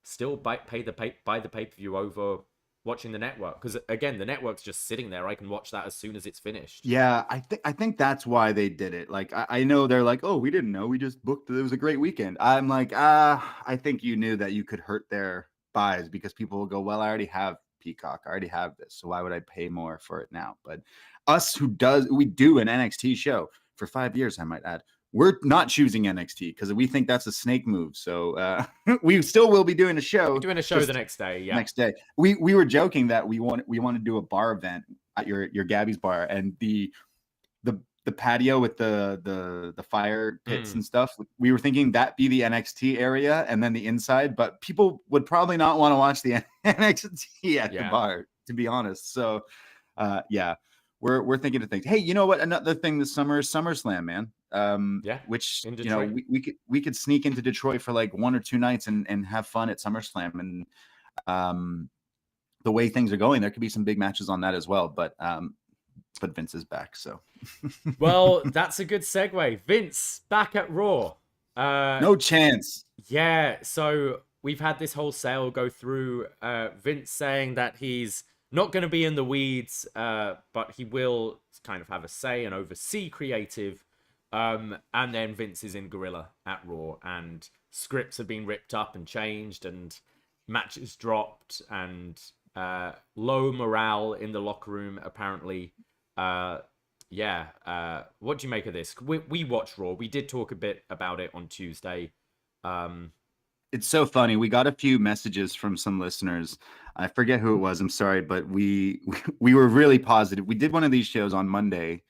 still buy the pay-per-view over watching the network, because again, the network's just sitting there. I can watch that as soon as it's finished. Yeah, I think that's why they did it. Like I know they're like, oh, we didn't know, we just booked it. It was a great weekend. I'm like, I think you knew that you could hurt their buys, because people will go, well, I already have Peacock, I already have this, so why would I pay more for it now? But us we do an NXT show for 5 years, I might add, we're not choosing NXT because we think that's a snake move. So we still will be doing a show. We're doing a show the next day. Yeah, next day. We were joking that we want to do a bar event at your Gabby's bar, and the patio with the fire pits and stuff. We were thinking that be the NXT area, and then the inside. But people would probably not want to watch the NXT at the bar, to be honest. So yeah. We're thinking of things. Hey, you know what? Another thing this summer is SummerSlam, man. Which, you know, we could sneak into Detroit for like 1 or 2 nights and have fun at SummerSlam. And the way things are going, there could be some big matches on that as well. But Vince is back, so. Well, that's a good segue. Vince back at Raw. No chance. Yeah, so we've had this whole sale go through. Vince saying that he's not going to be in the weeds, but he will kind of have a say and oversee creative. And then Vince is in Gorilla at Raw, and scripts have been ripped up and changed, and matches dropped, and low morale in the locker room, apparently. What do you make of this? We watched Raw. We did talk a bit about it on Tuesday. It's so funny. We got a few messages from some listeners. I forget who it was. I'm sorry, but we were really positive. We did one of these shows on Monday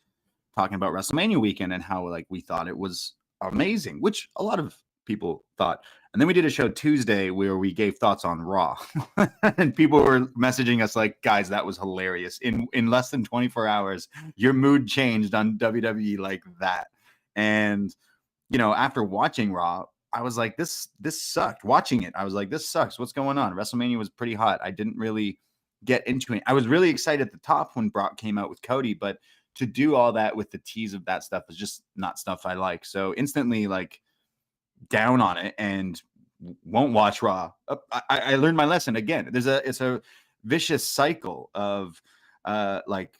talking about WrestleMania weekend and how like we thought it was amazing, which a lot of people thought. And then we did a show Tuesday where we gave thoughts on Raw. And people were messaging us like, guys, that was hilarious. In less than 24 hours, your mood changed on WWE like that. And, you know, after watching Raw, I was like, this sucked. Watching it, I was like, this sucks. What's going on? WrestleMania was pretty hot. I didn't really get into it. I was really excited at the top when Brock came out with Cody, but to do all that with the tease of that stuff is just not stuff I like. So instantly, like, down on it and won't watch Raw. I learned my lesson again. It's a vicious cycle of like,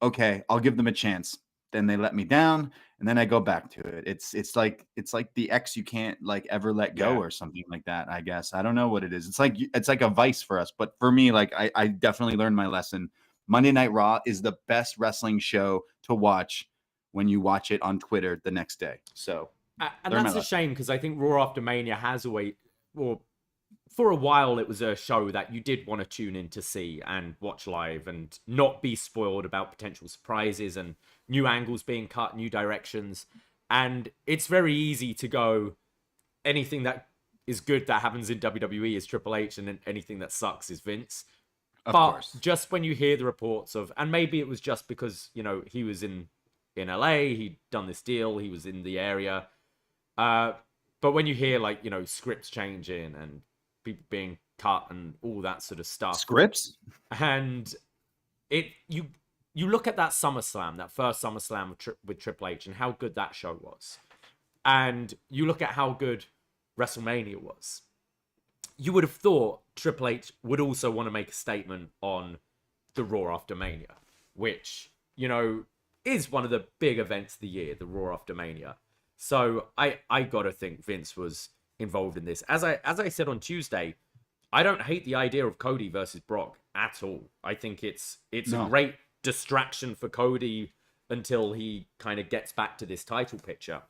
okay, I'll give them a chance. Then they let me down, and then I go back to it. It's like the ex you can't like ever let go or something like that. I guess I don't know what it is. It's like a vice for us, but for me, like I definitely learned my lesson. Monday Night Raw is the best wrestling show to watch when you watch it on Twitter the next day. So. And that's a shame because I think Raw After Mania has always, or for a while, it was a show that you did want to tune in to see and watch live and not be spoiled about potential surprises and new angles being cut, new directions. And it's very easy to go, anything that is good that happens in WWE is Triple H, and then anything that sucks is Vince. Of course. Just when you hear the reports of, and maybe it was just because, you know, he was in LA, he'd done this deal, he was in the area. But when you hear, like, you know, scripts changing and people being cut and all that sort of stuff, scripts, and you look at that SummerSlam, that first SummerSlam with Triple H, and how good that show was, and you look at how good WrestleMania was, you would have thought Triple H would also want to make a statement on the Raw After Mania, which, you know, is one of the big events of the year, the Raw After Mania. So I gotta think Vince was involved in this. As I said on Tuesday, I don't hate the idea of Cody versus Brock at all. I think it's a great distraction for Cody until he kind of gets back to this title picture.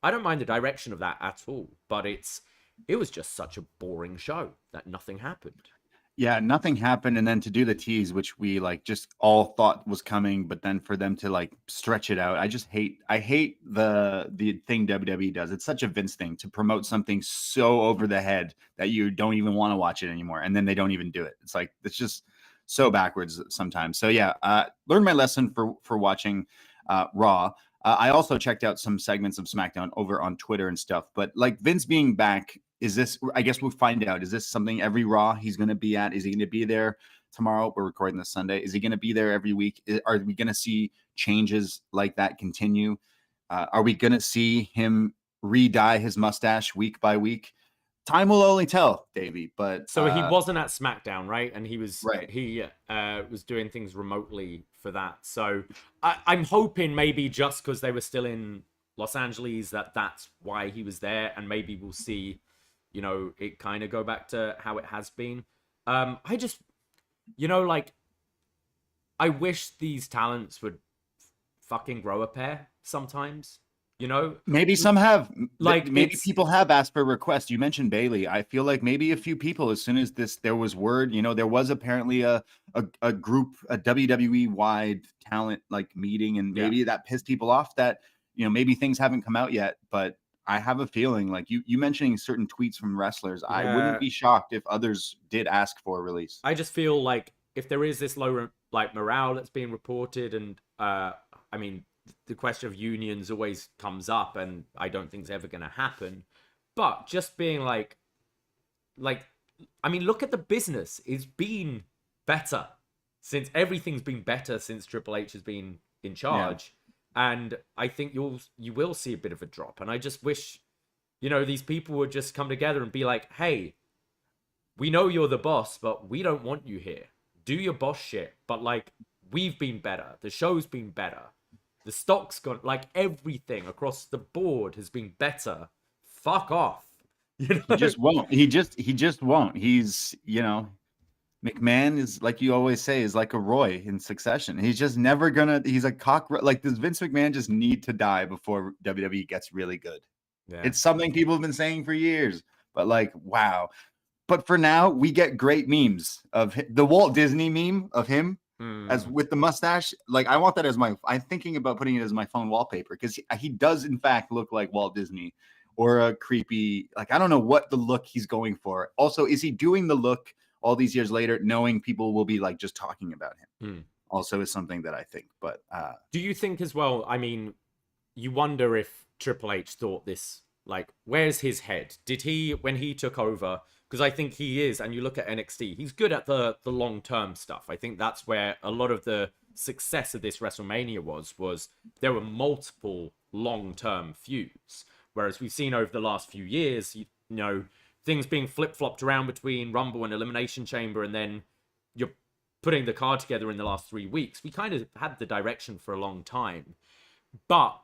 I don't mind the direction of that at all, but it was just such a boring show that nothing happened. Yeah, nothing happened. And then to do the tease, which we like just all thought was coming, but then for them to like stretch it out, I hate the thing WWE does. It's such a Vince thing to promote something so over the head that you don't even want to watch it anymore. And then they don't even do it. It's like, it's just so backwards sometimes. So yeah, learned my lesson for watching Raw. I also checked out some segments of SmackDown over on Twitter and stuff, but like Vince being back, is this, I guess we'll find out. Is this something every Raw he's going to be at? Is he going to be there tomorrow? We're recording this Sunday. Is he going to be there every week? Are we going to see changes like that continue? Are we going to see him re-dye his mustache week by week? Time will only tell, Davie. But so he wasn't at SmackDown, right? And he was right. He was doing things remotely for that. So I'm hoping maybe just because they were still in Los Angeles that's why he was there, and maybe we'll see, you know, it kind of go back to how it has been. I just, you know, like, I wish these talents would fucking grow a pair sometimes, you know? Maybe some have. Like, maybe people have asked for requests. You mentioned Bailey. I feel like maybe a few people, as soon as there was word, you know, there was apparently a group, a WWE-wide talent, like, meeting, and maybe that pissed people off that, you know, maybe things haven't come out yet, but I have a feeling, like you mentioning certain tweets from wrestlers, I wouldn't be shocked if others did ask for a release. I just feel like if there is this low like morale that's being reported, and I mean, the question of unions always comes up, and I don't think it's ever going to happen. But just being like, I mean, look at the business. It's been better since everything's been better since Triple H has been in charge. And I think you will see a bit of a drop. And I just wish, you know, these people would just come together and be like, hey, we know you're the boss, but we don't want you here. Do your boss shit. But, like, we've been better. The show's been better. The stock's got, like, everything across the board has been better. Fuck off. You know? He just won't. He just won't. He's, you know, McMahon is, like you always say, is like a Roy in Succession. He's just never gonna. He's a like, does Vince McMahon just need to die before WWE gets really good? Yeah. It's something people have been saying for years, but like, wow. But for now, we get great memes of the Walt Disney meme of him as with the mustache. Like, I want that as I'm thinking about putting it as my phone wallpaper, because he does in fact look like Walt Disney. or a creepy, like, I don't know what the look he's going for. Also, is he doing the look all these years later, knowing people will be like just talking about him? Also is something that I think. But do you think as well, I mean, you wonder if Triple H thought this, like, where's his head? Did he, when he took over, because I think he is, and you look at NXT, he's good at the long-term stuff. I think that's where a lot of the success of this WrestleMania was there were multiple long-term feuds. Whereas we've seen over the last few years, you know, things being flip-flopped around between Rumble and Elimination Chamber, and then you're putting the card together in the last 3 weeks. We kind of had the direction for a long time. But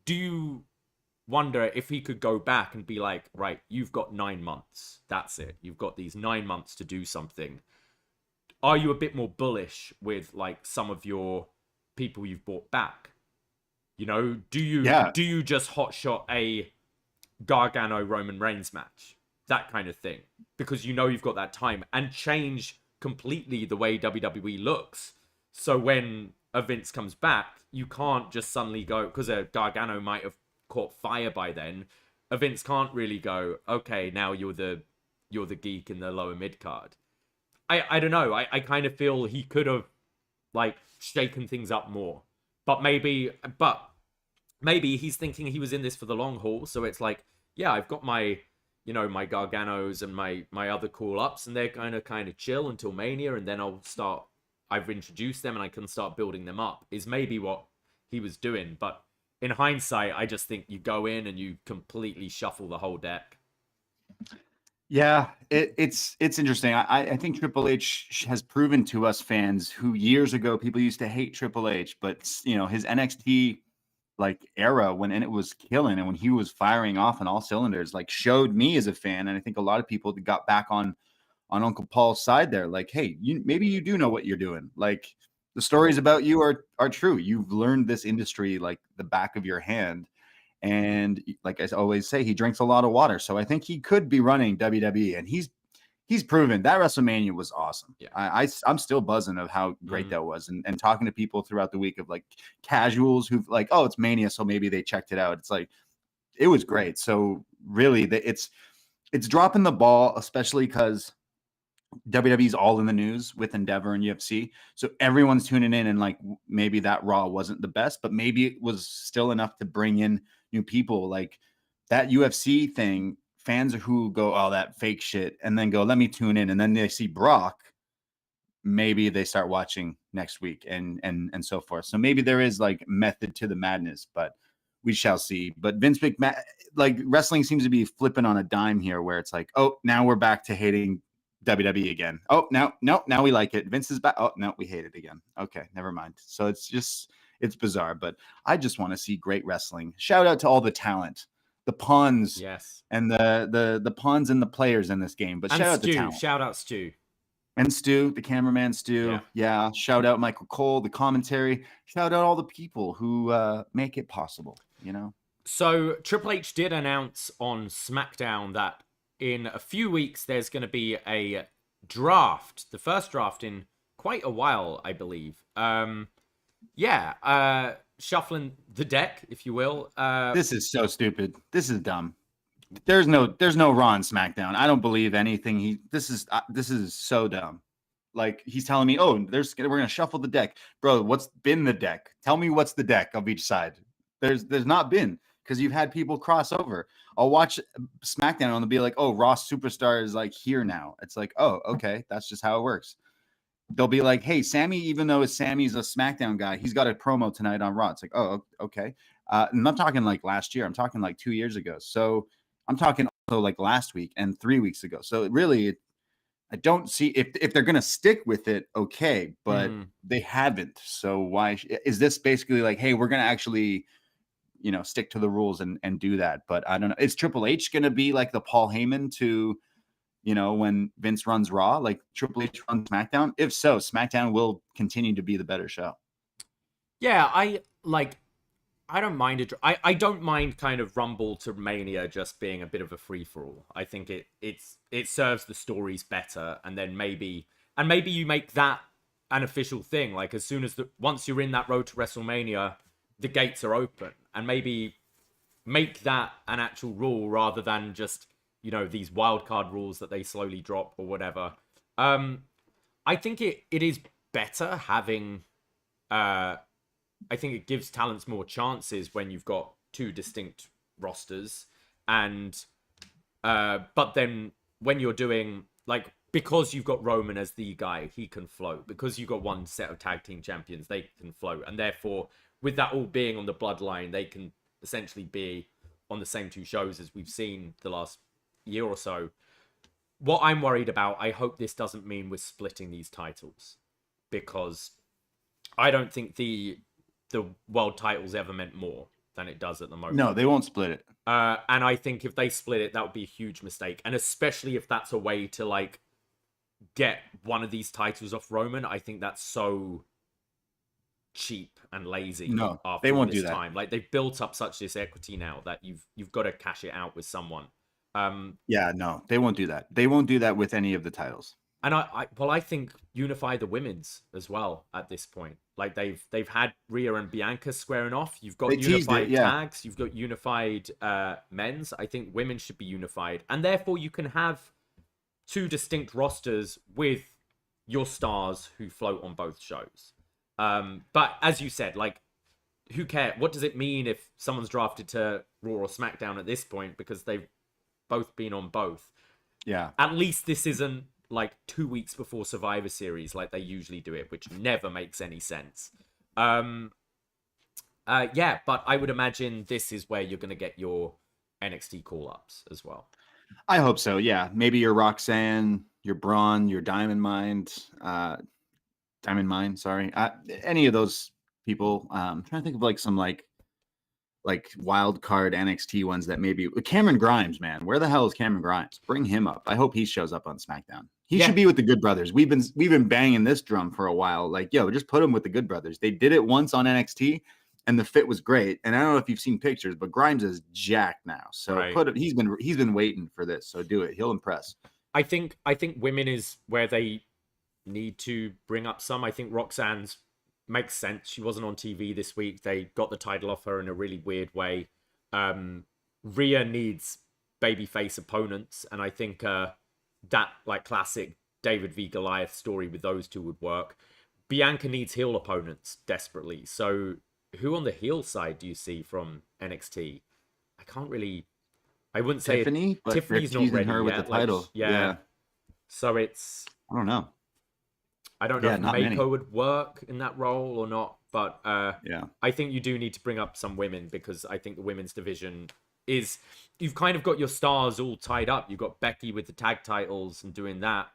do you wonder if he could go back and be like, right, you've got 9 months. That's it. You've got these 9 months to do something. Are you a bit more bullish with like some of your people you've brought back? You know, do you just hotshot a Gargano Roman Reigns match? That kind of thing. Because you know you've got that time, and change completely the way WWE looks. So when a Vince comes back, you can't just suddenly go, because a Gargano might have caught fire by then. A Vince can't really go, okay, now you're the geek in the lower mid card. I don't know. I kind of feel he could have like shaken things up more. But maybe he's thinking he was in this for the long haul. So it's like, yeah, I've got my, you know, my Garganos and my other call ups, and they're kind of chill until Mania, and then I've introduced them and I can start building them up, is maybe what he was doing. But in hindsight, I just think you go in and you completely shuffle the whole deck. Yeah, it's interesting. I think Triple H has proven to us fans who years ago people used to hate Triple H, but you know, his NXT like era when it was killing and when he was firing off on all cylinders, like showed me as a fan, and I think a lot of people that got back on Uncle Paul's side there, like, hey, maybe you do know what you're doing. Like the stories about you are true. You've learned this industry like the back of your hand. And like I always say, he drinks a lot of water. So I think he could be running WWE, and he's proven that WrestleMania was awesome. Yeah. I'm still buzzing of how great that was. And talking to people throughout the week of like casuals who've like, oh, it's Mania, so maybe they checked it out. It's like, it was great. So really it's dropping the ball, especially because WWE's all in the news with Endeavor and UFC. So everyone's tuning in, and like maybe that Raw wasn't the best, but maybe it was still enough to bring in new people. Like that UFC thing, fans who go, oh, that fake shit, and then go, let me tune in, and then they see Brock, maybe they start watching next week and so forth. So maybe there is like method to the madness, but we shall see. But Vince McMahon, like wrestling seems to be flipping on a dime here, where it's like, oh, now we're back to hating WWE again. Oh, now we like it. Vince is back. Oh, no, we hate it again. Okay, never mind. So it's bizarre, but I just want to see great wrestling. Shout out to all the talent, the puns, yes, and the puns and the players in this game. But and shout out Stu, to talent. shout out Stu. And Stu, the cameraman Stu. Yeah. Shout out Michael Cole, the commentary. Shout out all the people who make it possible, you know? So Triple H did announce on SmackDown that in a few weeks there's going to be a draft, the first draft in quite a while, I believe. Shuffling the deck, if you will. This is so stupid. This is dumb. There's no Raw and SmackDown. I don't believe anything. This is so dumb. Like he's telling me, oh, we're gonna shuffle the deck, bro. What's been the deck? Tell me what's the deck of each side. There's not been, because you've had people cross over. I'll watch SmackDown and they'll be like, oh, Raw Superstar is like here now. It's like, oh, okay, that's just how it works. They'll be like, hey, Sami, even though Sami's a SmackDown guy, he's got a promo tonight on Raw. It's like, oh, okay. And I'm talking like last year. I'm talking like 2 years ago. So I'm talking also like last week and 3 weeks ago. So really, I don't see if they're going to stick with it, okay, but they haven't. So why is this basically like, hey, we're going to actually, you know, stick to the rules and do that? But I don't know. Is Triple H going to be like the Paul Heyman to, you know, when Vince runs Raw, like Triple H runs SmackDown? If so, SmackDown will continue to be the better show. Yeah, I don't mind it. I don't mind kind of Rumble to Mania just being a bit of a free for all. I think it serves the stories better, and then maybe you make that an official thing. Like as soon as once you're in that road to WrestleMania, the gates are open, and maybe make that an actual rule rather than just, you know, these wildcard rules that they slowly drop or whatever. I think it is better having, I think it gives talents more chances when you've got two distinct rosters. And, but then when you're doing, like, because you've got Roman as the guy, he can float. Because you've got one set of tag team champions, they can float. And therefore, with that all being on the bloodline, they can essentially be on the same two shows as we've seen the last year or so. What I'm worried about, I hope this doesn't mean we're splitting these titles, because I don't think the world titles ever meant more than it does at the moment. No, they won't split it. And I think if they split it, that would be a huge mistake. And especially if that's a way to, like, get one of these titles off Roman, I think that's so cheap and lazy. No, after they won't this do that. time. Like, they've built up such this equity now that you've got to cash it out with someone. Yeah, no, they won't do that. They won't do that with any of the titles. And I think unify the women's as well at this point. Like, they've had Rhea and Bianca squaring off. You've got unified tags. You've got unified men's. I think women should be unified, and therefore you can have two distinct rosters with your stars who float on both shows. But as you said, like, who cares? What does it mean if someone's drafted to Raw or SmackDown at this point, because they've both been on both? Yeah. At least this isn't like 2 weeks before Survivor Series like they usually do it, which never makes any sense. Yeah, but I would imagine this is where you're going to get your NXT call-ups as well. I hope so, yeah. Maybe your Roxanne, your Braun, your Diamond Mine, sorry. Any of those people. I'm trying to think of like some like wild card NXT ones that maybe Cameron Grimes, man. Where the hell is Cameron Grimes? Bring him up. I hope he shows up on SmackDown. He should be with the Good Brothers. We've been banging this drum for a while. Like, yo, just put him with the Good Brothers. They did it once on NXT and the fit was great. And I don't know if you've seen pictures, but Grimes is jacked now. So he's been waiting for this. So do it. He'll impress. I think women is where they need to bring up some. I think Roxanne's makes sense. She wasn't on TV this week. They got the title off her in a really weird way. Rhea needs babyface opponents, and I think that like classic David v Goliath story with those two would work. Bianca needs heel opponents desperately. So who on the heel side do you see from NXT? I wouldn't say Tiffany, but Tiffany's not ready her with yet. the title. Like, yeah. So it's, I don't know. I don't know if Mako would work in that role or not, but I think you do need to bring up some women, because I think the women's division is, you've kind of got your stars all tied up. You've got Becky with the tag titles and doing that,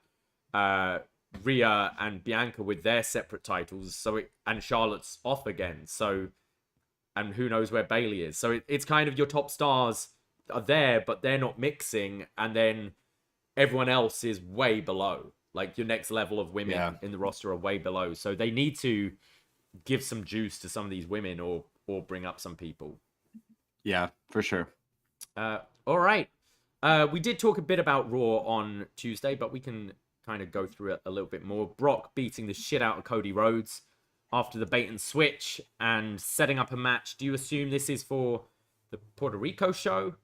Rhea and Bianca with their separate titles, and Charlotte's off again. So, and who knows where Bayley is. So it's kind of your top stars are there, but they're not mixing, and then everyone else is way below. Like, your next level of women in the roster are way below. So they need to give some juice to some of these women or bring up some people. Yeah, for sure. All right. We did talk a bit about Raw on Tuesday, but we can kind of go through it a little bit more. Brock beating the shit out of Cody Rhodes after the bait and switch and setting up a match. Do you assume this is for the Puerto Rico show?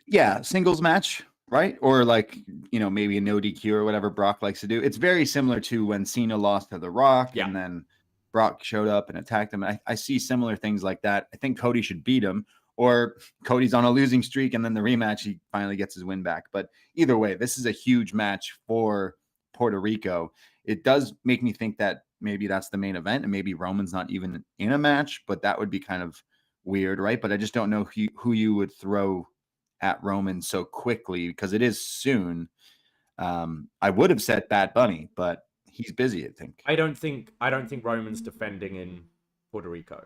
Yeah, singles match. Right? Or like, maybe a no DQ or whatever Brock likes to do. It's very similar to when Cena lost to The Rock and then Brock showed up and attacked him. I see similar things like that. I think Cody should beat him, or Cody's on a losing streak and then the rematch, he finally gets his win back. But either way, this is a huge match for Puerto Rico. It does make me think that maybe that's the main event and maybe Roman's not even in a match, but that would be kind of weird, right? But I just don't know who you would throw at Roman so quickly, because it is soon. I would have said Bad Bunny, but he's busy, I think. I don't think Roman's defending in Puerto Rico.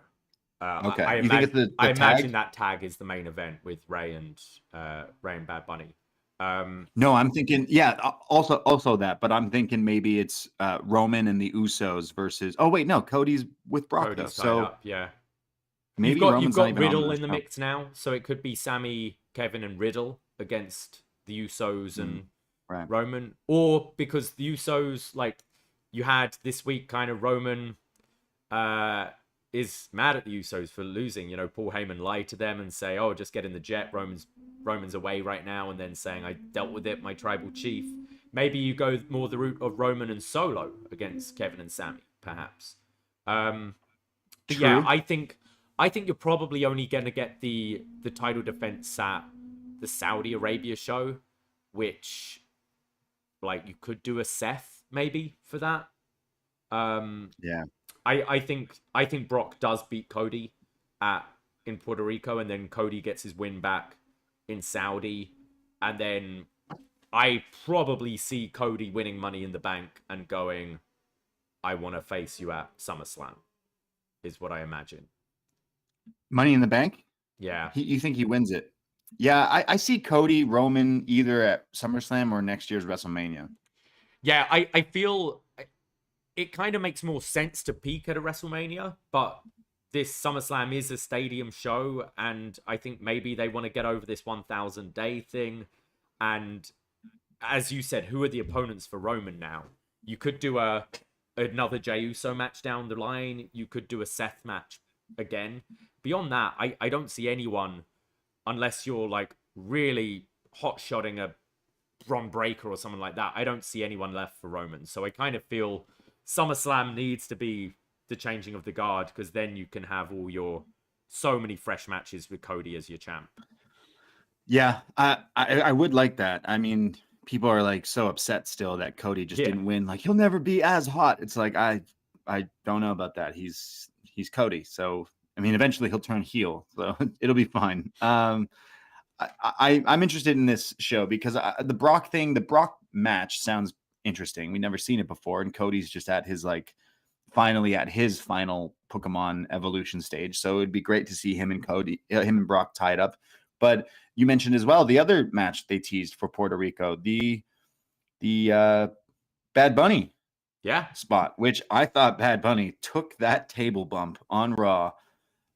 Okay. I imagine that tag is the main event with Ray and Bad Bunny. No, I'm thinking, also that, but I'm thinking maybe it's Roman and the Usos versus. Oh wait, no, Cody's with Brock. Cody's so up, yeah. Maybe you've got Riddle in the mix now, so it could be Sami, Kevin, and Riddle against the Usos and Roman, or because the Usos, like, you had this week kind of Roman is mad at the Usos for losing. You know, Paul Heyman lied to them and say, "Oh, just get in the jet. Roman's away right now," and then saying, "I dealt with it, my tribal chief." Maybe you go more the route of Roman and Solo against Kevin and Sami, perhaps. But yeah, I think you're probably only going to get the title defense at the Saudi Arabia show, which, like, you could do a Seth maybe for that. Yeah. I think Brock does beat Cody in Puerto Rico, and then Cody gets his win back in Saudi, and then I probably see Cody winning Money in the Bank and going, "I want to face you at SummerSlam," is what I imagine. Money in the Bank? Yeah. You think he wins it? Yeah, I see Cody Roman either at SummerSlam or next year's WrestleMania. Yeah, I feel it kind of makes more sense to peak at a WrestleMania, but this SummerSlam is a stadium show, and I think maybe they want to get over this 1,000-day thing. And as you said, who are the opponents for Roman now? You could do another Jey Uso match down the line. You could do a Seth match again. Beyond that, I don't see anyone, unless you're like really hot-shotting a Bron Breakker or someone like that. I don't see anyone left for Roman. So I kind of feel SummerSlam needs to be the changing of the guard, because then you can have so many fresh matches with Cody as your champ. Yeah, I would like that. I mean, people are like so upset still that Cody just didn't win. Like, he'll never be as hot. It's like, I don't know about that. He's Cody. So, I mean, eventually he'll turn heel, so it'll be fine. I'm interested in this show because the Brock match sounds interesting. We've never seen it before, and Cody's just at his finally at his final Pokemon evolution stage. So it'd be great to see him and Brock tied up. But you mentioned as well the other match they teased for Puerto Rico, the Bad Bunny spot, which I thought Bad Bunny took that table bump on Raw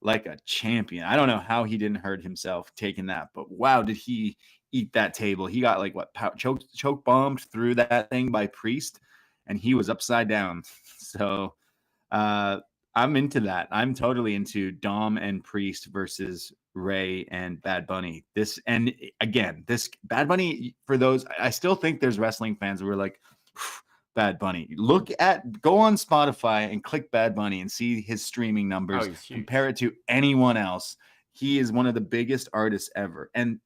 like a champion. I don't know how he didn't hurt himself taking that, but wow, did he eat that table. He got choke bombed through that thing by Priest, and he was upside down. So I'm into that. I'm totally into Dom and Priest versus Ray and Bad Bunny. This Bad Bunny, for those, I still think there's wrestling fans who are like, Bad Bunny. Go on Spotify and click Bad Bunny and see his streaming numbers. Compare it to anyone else. He is one of the biggest artists ever. And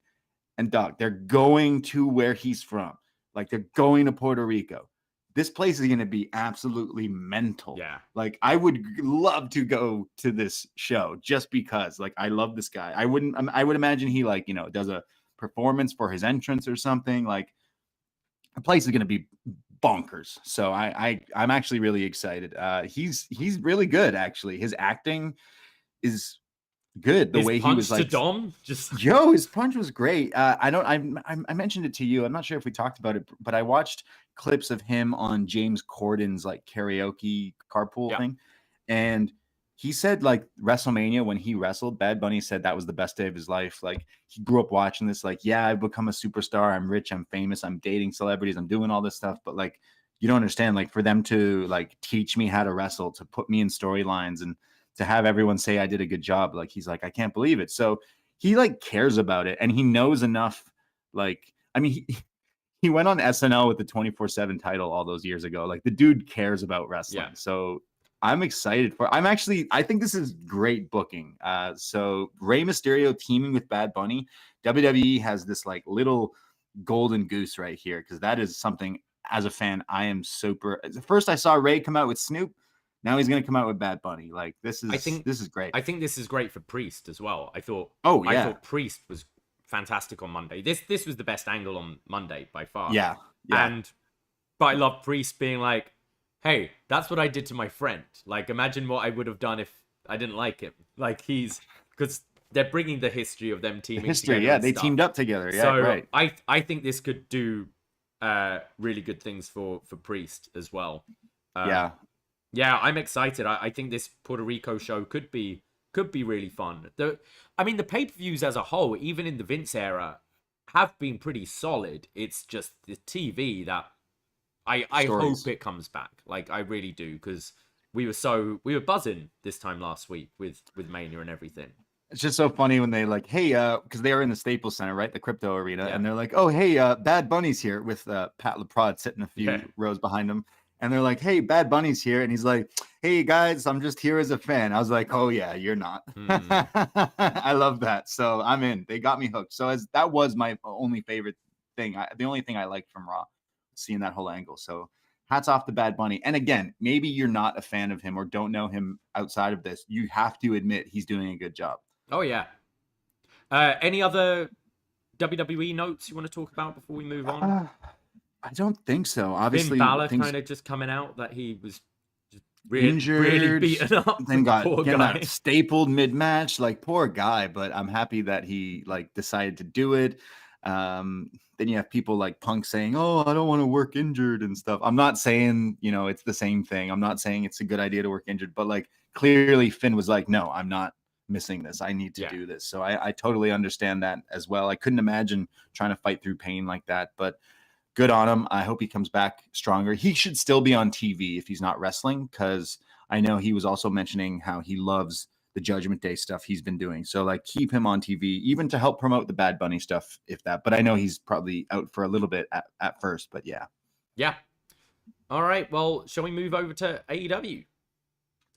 Doc, they're going to where he's from. Like, they're going to Puerto Rico. This place is going to be absolutely mental. Yeah. Like, I would love to go to this show just because, like, I love this guy. I would imagine he, like, does a performance for his entrance or something. Like, the place is going to be bonkers. So I'm actually really excited. He's really good, actually. His acting is good. The way he was like to Dom, his punch was great. I mentioned it to you. I'm not sure if we talked about it, but I watched clips of him on James Corden's like karaoke carpool thing, and he said like WrestleMania when he wrestled, Bad Bunny said that was the best day of his life. Like, he grew up watching this. Like, yeah, I've become a superstar. I'm rich. I'm famous. I'm dating celebrities. I'm doing all this stuff, but like, you don't understand. Like, for them to like teach me how to wrestle, to put me in storylines, and to have everyone say I did a good job. Like, he's like, I can't believe it. So he like cares about it, and he knows enough. Like, I mean, he went on SNL with the 24/7 title all those years ago. Like, the dude cares about wrestling. Yeah. So I'm excited I think this is great booking. So Rey Mysterio teaming with Bad Bunny, WWE has this like little golden goose right here, because that is something as a fan I am super. First I saw Rey come out with Snoop. Now he's going to come out with Bad Bunny. Like, this is great. I think this is great for Priest as well. I thought Priest was fantastic on Monday. This was the best angle on Monday by far. Yeah. But I love Priest being like, hey, that's what I did to my friend. Like, imagine what I would have done if I didn't like him. Like, because they're bringing the history of them teaming together. Yeah, they teamed up together. Yeah, so right. I think this could do really good things for Priest as well. Yeah, I'm excited. I think this Puerto Rico show could be really fun. The pay-per-views as a whole, even in the Vince era, have been pretty solid. It's just the TV that I hope it comes back. Like, I really do, because we were buzzing this time last week with Mania and everything. It's just so funny when they like, hey, because they are in the Staples Center, right? The crypto arena. Yeah. And they're like, oh, hey, Bad Bunny's here with Pat LaPrade sitting a few rows behind him. And they're like, hey, Bad Bunny's here. And he's like, hey, guys, I'm just here as a fan. I was like, oh, yeah, you're not. I love that. So I'm in. They got me hooked. So that was my only favorite thing. The only thing I liked from Raw, seeing that whole angle. So hats off to Bad Bunny. And again, maybe you're not a fan of him or don't know him outside of this. You have to admit he's doing a good job. Oh, yeah. Any other WWE notes you want to talk about before we move on? I don't think so. Obviously, Finn Balor kind of just coming out that he was just injured, really beaten up. Then got stapled mid-match. Like, poor guy. But I'm happy that he like decided to do it. Then you have people like Punk saying, "Oh, I don't want to work injured" and stuff. I'm not saying it's the same thing. I'm not saying it's a good idea to work injured, but like clearly Finn was like, "No, I'm not missing this. I need to do this." So I totally understand that as well. I couldn't imagine trying to fight through pain like that, but good on him. I hope he comes back stronger. He should still be on TV if he's not wrestling, because I know he was also mentioning how he loves the Judgment Day stuff he's been doing. So like keep him on TV, even to help promote the Bad Bunny stuff, if that. But I know he's probably out for a little bit at first, but yeah. Yeah. All right. Well, shall we move over to AEW?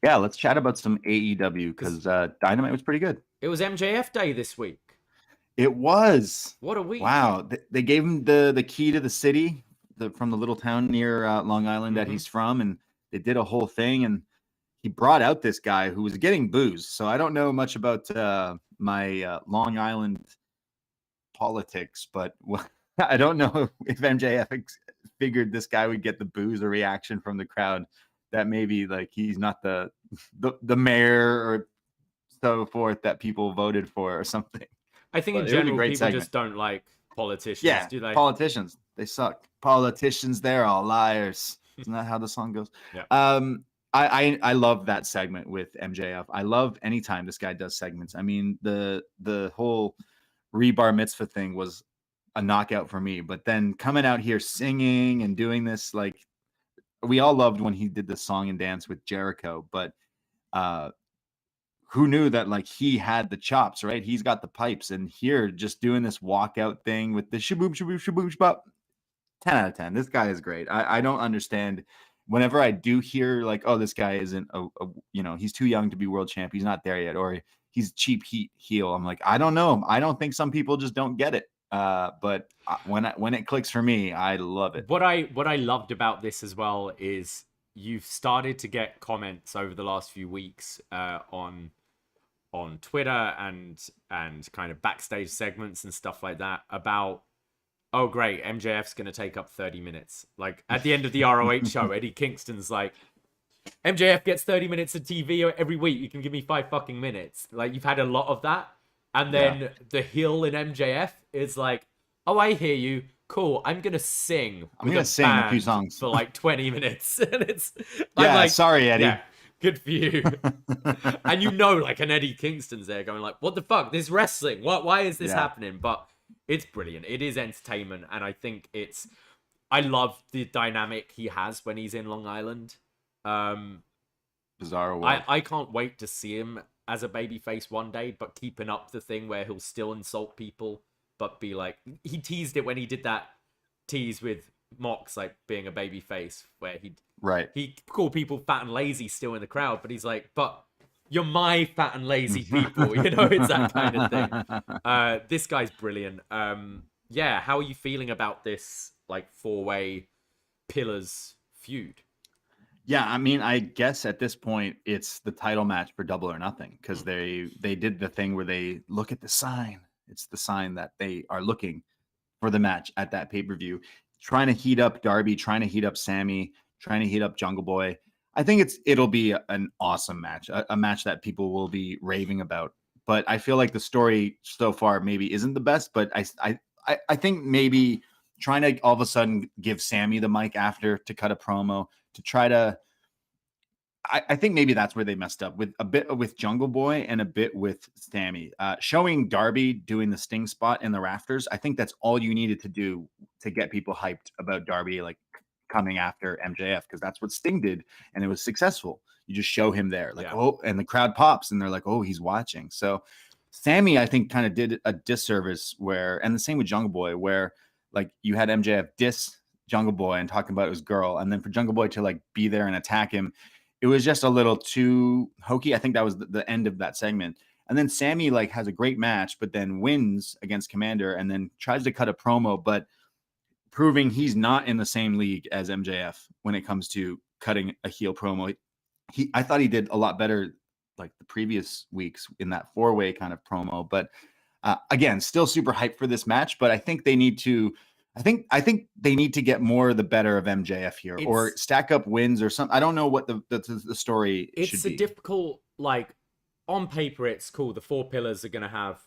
Yeah, let's chat about some AEW because Dynamite was pretty good. It was MJF Day this week. It was. What a week. Wow. They gave him the key to the city from the little town near Long Island that he's from, and they did a whole thing, and he brought out this guy who was getting booze. So I don't know much about my Long Island politics, but I don't know if MJF figured this guy would get the booze or reaction from the crowd. That maybe like he's not the mayor or so forth that people voted for or something. I think in general people just don't like politicians. Yeah, do they? Politicians, they suck. Politicians, they're all liars. Isn't that how the song goes? Yeah. I love that segment with MJF. I love anytime this guy does segments. I mean, the whole Rebar Mitzvah thing was a knockout for me. But then coming out here singing and doing this, like, we all loved when he did the song and dance with Jericho. But who knew that like he had the chops, right? He's got the pipes, and here just doing this walkout thing with the shaboom shaboom shaboom shabop. 10 out of 10. This guy is great. I don't understand. Whenever I do hear like, oh, this guy isn't he's too young to be world champ. He's not there yet, or he's cheap heat heel. I'm like, I don't know. I don't think some people just don't get it. But when it clicks for me, I love it. What I loved about this as well is you've started to get comments over the last few weeks on Twitter and kind of backstage segments and stuff like that about, oh great, MJF's going to take up 30 minutes. Like at the end of the ROH show, Eddie Kingston's like, MJF gets 30 minutes of TV every week. You can give me 5 fucking minutes. Like you've had a lot of that. And then the heel in MJF is like, oh, I hear you. Cool. I'm going to sing. I'm going to sing a few songs for like 20 minutes. And it's I'm like, sorry, Eddie. Yeah, good for you. And like an Eddie Kingston's there going like, what the fuck? This wrestling. Why is this happening? But it's brilliant. It is entertainment. And I think I love the dynamic he has when he's in Long Island. Bizarre world. I can't wait to see him as a babyface one day, but keeping up the thing where he'll still insult people, but be like, he teased it when he did that tease with Mox, like being a babyface, where he called people fat and lazy still in the crowd, but he's like, but you're my fat and lazy people, it's that kind of thing. This guy's brilliant. How are you feeling about this like 4-way pillars feud? Yeah, I mean, I guess at this point it's the title match for Double or Nothing, because they did the thing where they look at the sign. It's the sign that they are looking for the match at that pay-per-view, trying to heat up Darby, trying to heat up Sami, trying to heat up Jungle Boy. I think it'll be an awesome match, a match that people will be raving about. But I feel like the story so far maybe isn't the best, but I think maybe trying to all of a sudden give Sami the mic after to cut a promo to try to, I think maybe that's where they messed up, with a bit with Jungle Boy and a bit with Sami. Showing Darby doing the Sting spot in the rafters, I think that's all you needed to do to get people hyped about Darby, like coming after MJF, because that's what Sting did, and it was successful. You just show him there, like, oh, and the crowd pops, and they're like, oh, he's watching. So Sami, I think, kind of did a disservice and the same with Jungle Boy, where like you had MJF diss Jungle Boy and talking about his girl, and then for Jungle Boy to like be there and attack him, it was just a little too hokey. I think that was the end of that segment. And then Sami like has a great match, but then wins against Commander and then tries to cut a promo, but proving he's not in the same league as MJF when it comes to cutting a heel promo. I thought he did a lot better like the previous weeks in that 4-way kind of promo, but again, still super hyped for this match. But I think they need to, I think they need to get more the better of MJF here, or stack up wins or something. I don't know what the story should be. It's a difficult, like, on paper, it's cool. The 4 pillars are going to have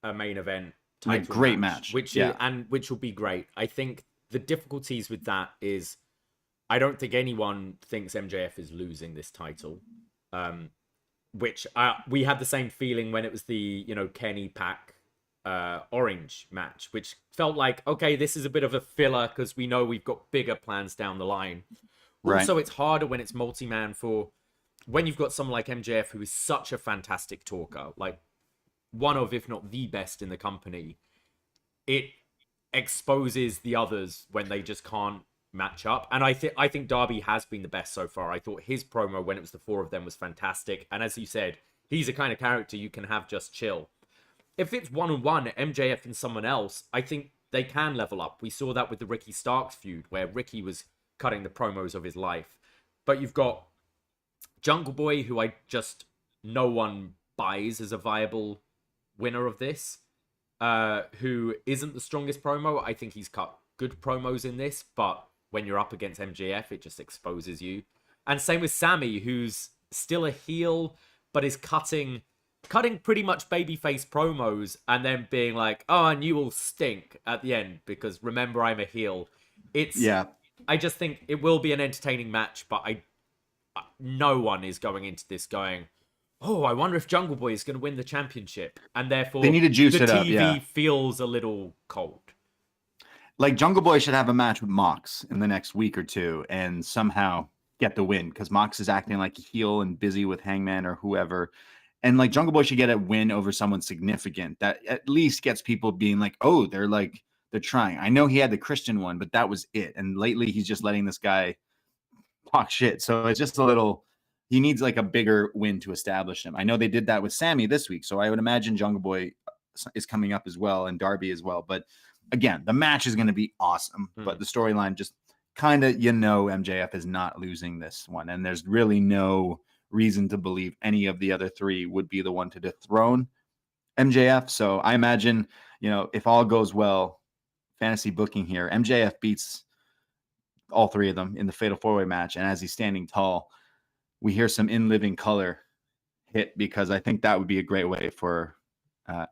a main event title great match, which will be great. I think the difficulties with that is I don't think anyone thinks MJF is losing this title. Which we had the same feeling when it was the, Kenny Pac Orange match, which felt like, okay, this is a bit of a filler because we know we've got bigger plans down the line. Right. Also, it's harder when it's multi-man when you've got someone like MJF, who is such a fantastic talker, like one of, if not the best in the company. It exposes the others when they just can't match up. And I think Darby has been the best so far. I thought his promo when it was the 4 of them was fantastic. And as you said, he's a kind of character you can have just chill. If it's 1-on-1, MJF and someone else, I think they can level up. We saw that with the Ricky Starks feud, where Ricky was cutting the promos of his life. But you've got Jungle Boy, who no one buys as a viable winner of this, who isn't the strongest promo. I think he's cut good promos in this, but when you're up against MJF, it just exposes you. And same with Sami, who's still a heel, but is cutting pretty much babyface promos and then being like, oh, and you all stink at the end because remember, I'm a heel. I just think it will be an entertaining match, but no one is going into this going, oh, I wonder if Jungle Boy is going to win the championship. And therefore, they need to juice it up. The TV feels a little cold. Like Jungle Boy should have a match with Mox in the next week or two and somehow get the win, because Mox is acting like a heel and busy with Hangman or whoever. And like Jungle Boy should get a win over someone significant that at least gets people being like, oh, they're trying. I know he had the Christian one, but that was it. And lately he's just letting this guy talk shit. So it's just he needs like a bigger win to establish him. I know they did that with Sami this week. So I would imagine Jungle Boy is coming up as well, and Darby as well. But again, the match is going to be awesome, but the storyline just kind of, MJF is not losing this one. And there's really no reason to believe any of the other 3 would be the one to dethrone MJF. So I imagine, if all goes well, fantasy booking here, MJF beats all 3 of them in the Fatal 4-Way match. And as he's standing tall, we hear some In Living Color hit, because I think that would be a great way for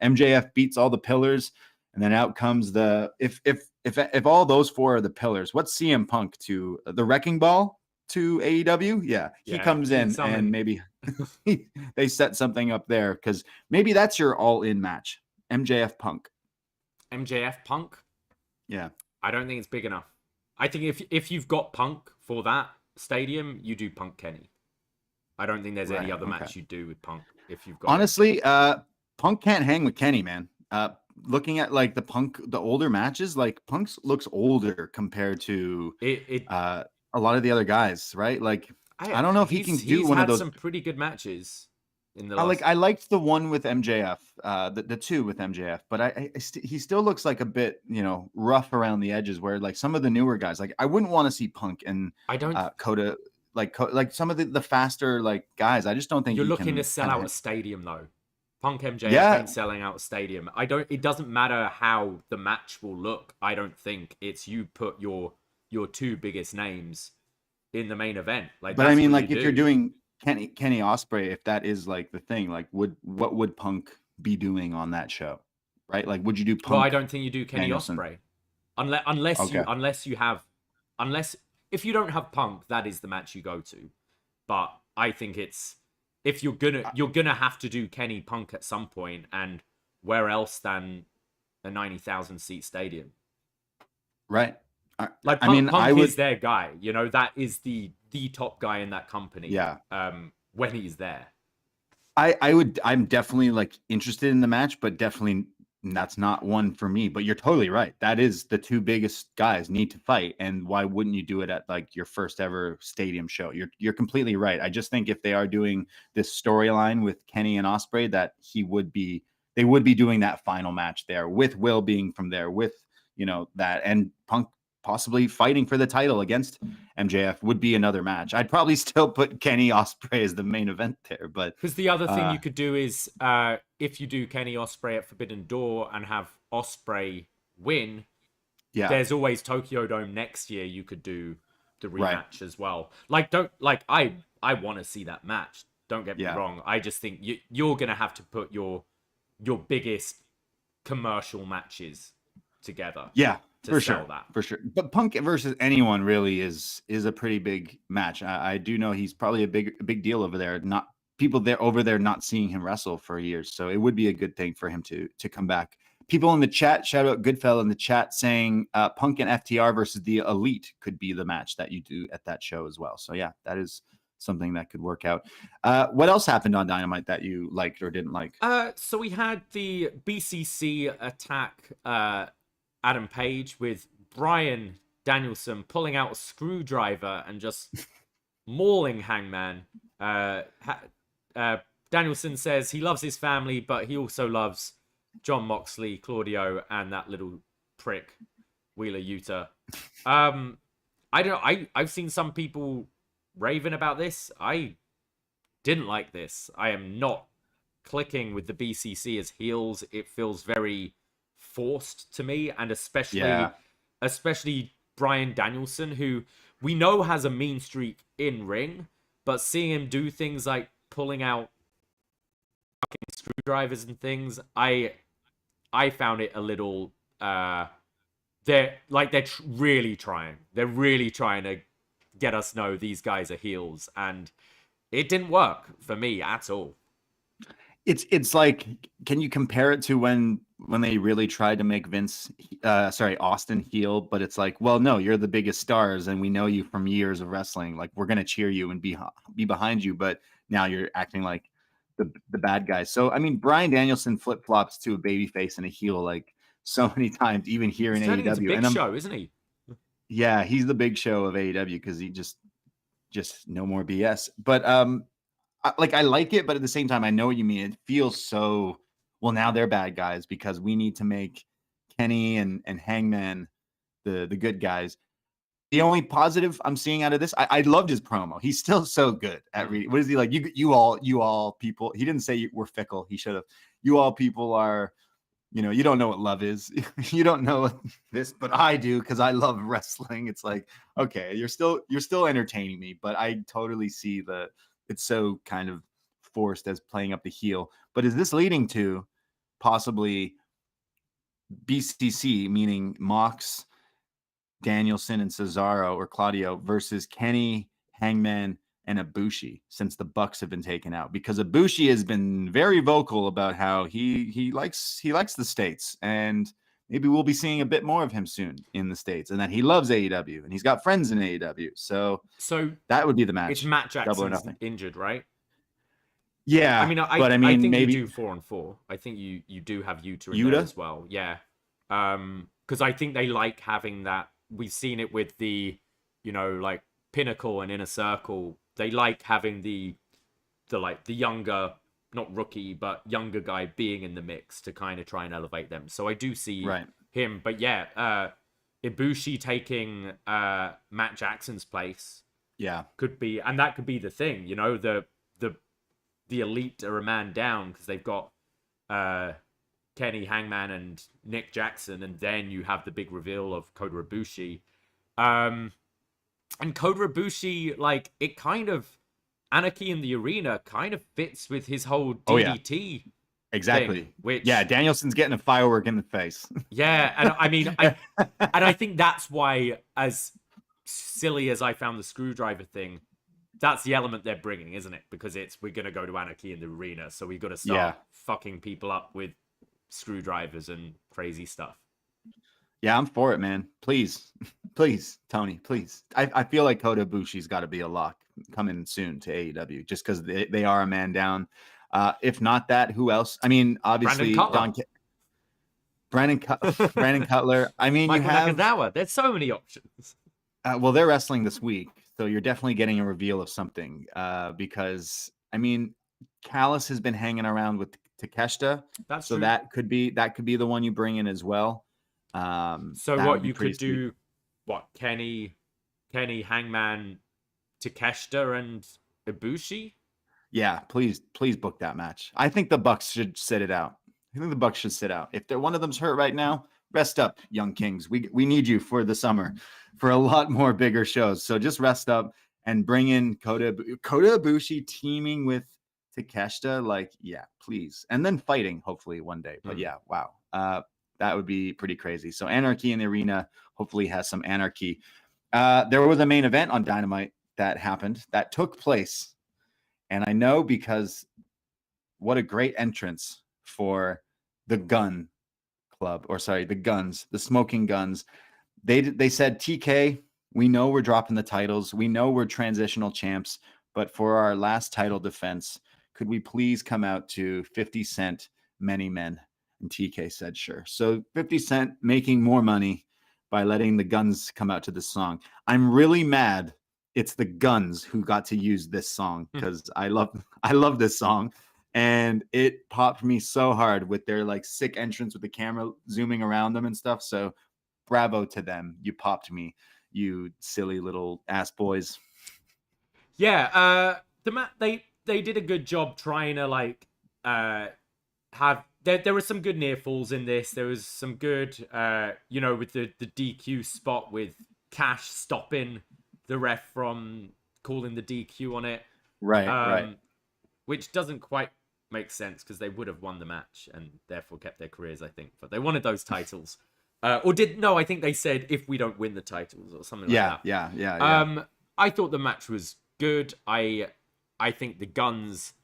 MJF beats all the pillars. And then out comes if all those 4 are the pillars, what's CM Punk to the Wrecking Ball to AEW? Yeah, he comes in and maybe they set something up there, because maybe that's your all-in match. MJF Punk. Yeah. I don't think it's big enough. I think if you've got Punk for that stadium, you do Punk Kenny. I don't think there's any other match you do with Punk if you've got. Honestly, Punk can't hang with Kenny, man. Looking at like the older matches, like Punk looks older compared to a lot of the other guys, right? Like I don't know if he can do one of those. Some pretty good matches in the. I liked the one with MJF, the 2 with MJF, but he still looks like a bit rough around the edges. Where like some of the newer guys, like I wouldn't want to see Punk and Coda like some of the faster like guys. I just don't think you're looking to sell out a stadium though. Punk MJF ain't selling out a stadium. It doesn't matter how the match will look. I don't think it's you put your 2 biggest names in the main event. Like, but I mean, like if you're doing Kenny Ospreay, if that is like the thing, like what would Punk be doing on that show, right? Like, would you do Punk? Well, I don't think you do Kenny Ospreay, unless if you don't have Punk, that is the match you go to. But I think it's. If you're gonna have to do Kenny Punk at some point, and where else than a 90,000 seat stadium? Right. Like I mean, Punk is their guy. You know, that is the top guy in that company. Yeah. When he's there. I'm definitely like interested in the match, but definitely that's not one for me. But you're totally right. That is the two biggest guys need to fight, and why wouldn't you do it at like your first ever stadium show? You're completely right. I just think if they are doing this storyline with Kenny and Ospreay, that they would be doing that final match there with Will being from there, with that, and Punk possibly fighting for the title against MJF would be another match. I'd probably still put Kenny Ospreay as the main event there, but because the other thing you could do is if you do Kenny Ospreay at Forbidden Door and have Ospreay win, there's always Tokyo Dome next year. You could do the rematch as well. I want to see that match. Don't get me wrong. I just think you're gonna have to put your biggest commercial matches together. Yeah. For sure. But Punk versus anyone really is a pretty big match. I do know he's probably a big deal over there. Not people over there not seeing him wrestle for years. So it would be a good thing for him to come back. People in the chat, shout out Goodfella in the chat saying Punk and FTR versus the Elite could be the match that you do at that show as well. So yeah, that is something that could work out. What else happened on Dynamite that you liked or didn't like? So we had the BCC attack Adam Page with Bryan Danielson pulling out a screwdriver and just mauling Hangman. Danielson says he loves his family, but he also loves John Moxley, Claudio, and that little prick Wheeler Yuta. I've seen some people raving about this. I didn't like this. I am not clicking with the BCC as heels. It feels very forced to me, and especially Bryan Danielson, who we know has a mean streak in ring, but seeing him do things like pulling out fucking screwdrivers and things, I found it a little they're really trying to get us know these guys are heels, and it didn't work for me at all. It's like, can you compare it to when they really tried to make Austin heel, but it's like, well, no, you're the biggest stars and we know you from years of wrestling. Like, we're going to cheer you and be behind you, but now you're acting like the bad guy. So, I mean, Bryan Danielson flip-flops to a babyface and a heel like so many times, even here in AEW. He's a big show, isn't he? Yeah, he's the big show of AEW because he just no more BS. But I like it, but at the same time, I know what you mean. It feels so, well, now they're bad guys because we need to make Kenny and Hangman the good guys. The only positive I'm seeing out of this, I loved his promo. He's still so good at reading. What is he like? You all people. He didn't say we're fickle. He should have. You all people are, you don't know what love is. You don't know this, but I do because I love wrestling. It's like, okay, you're still entertaining me, but I totally see it's so kind of forced as playing up the heel. But is this leading to possibly BCC, meaning Mox, Danielson, and Cesaro or Claudio versus Kenny, Hangman, and Ibushi since the Bucks have been taken out? Because Ibushi has been very vocal about how he likes the States, and maybe we'll be seeing a bit more of him soon in the States, and that he loves AEW and he's got friends in AEW. So that would be the match. It's Matt Jackson's injured, right? Yeah. I think maybe you do 4-on-4. I think you do have Yuta in there as well. Yeah. Because I think they like having that. We've seen it with the, like Pinnacle and Inner Circle. They like having the younger, not rookie, but younger guy being in the mix to kind of try and elevate them. So I do see him. But yeah, Ibushi taking Matt Jackson's place. Yeah. Could be, and that could be the thing, the Elite are a man down because they've got Kenny, Hangman, and Nick Jackson, and then you have the big reveal of Kota Ibushi. And Kota Ibushi, like, it kind of, Anarchy in the Arena kind of fits with his whole DDT exactly thing, which, Danielson's getting a firework in the face. Yeah, and I mean, I think that's why, as silly as I found the screwdriver thing, that's the element they're bringing, isn't it? Because we're going to go to Anarchy in the Arena, so we've got to start fucking people up with screwdrivers and crazy stuff. Yeah, I'm for it, man. Please, please, Tony, please. I feel like Kota Ibushi's got to be a lock coming soon to AEW just because they are a man down. If not that, who else? I mean, obviously, Brandon Cutler. I mean, Michael you have Nakazawa. There's so many options. Well, they're wrestling this week, so you're definitely getting a reveal of something. Because I mean, Callis has been hanging around with Takeshita, so true. that could be the one you bring in as well. So what you could do? What Kenny, Hangman, Takeshita, and Ibushi? Yeah, please book that match. I think the Bucks should sit it out. I think the Bucks should sit out. If one of them's hurt right now, rest up, young kings. We need you for the summer for a lot more bigger shows. So just rest up and bring in Kota Ibushi teaming with Takeshita. Like, yeah, please. And then fighting hopefully one day. But yeah, wow. That would be pretty crazy. So Anarchy in the Arena hopefully has some anarchy. There was a main event on Dynamite that took place. And I know because what a great entrance for the Gun Club, the Guns, the Smoking Guns. They said, TK, we know we're dropping the titles. We know we're transitional champs, but for our last title defense, could we please come out to 50 Cent, Many Men? And TK said, sure. So 50 Cent making more money by letting the Guns come out to this song. I'm really mad it's the Guns who got to use this song because I love this song, and it popped me so hard with their like sick entrance with the camera zooming around them and stuff. So bravo to them. You popped me, you silly little ass boys. Yeah, they did a good job trying to like have there were some good near falls in this. There was some good with the DQ spot with Cash stopping the ref from calling the DQ on it. Right. Which doesn't quite make sense because they would have won the match and therefore kept their careers, I think. But they wanted those titles. I think they said if we don't win the titles or something like that. Yeah. I thought the match was good. I think the Guns,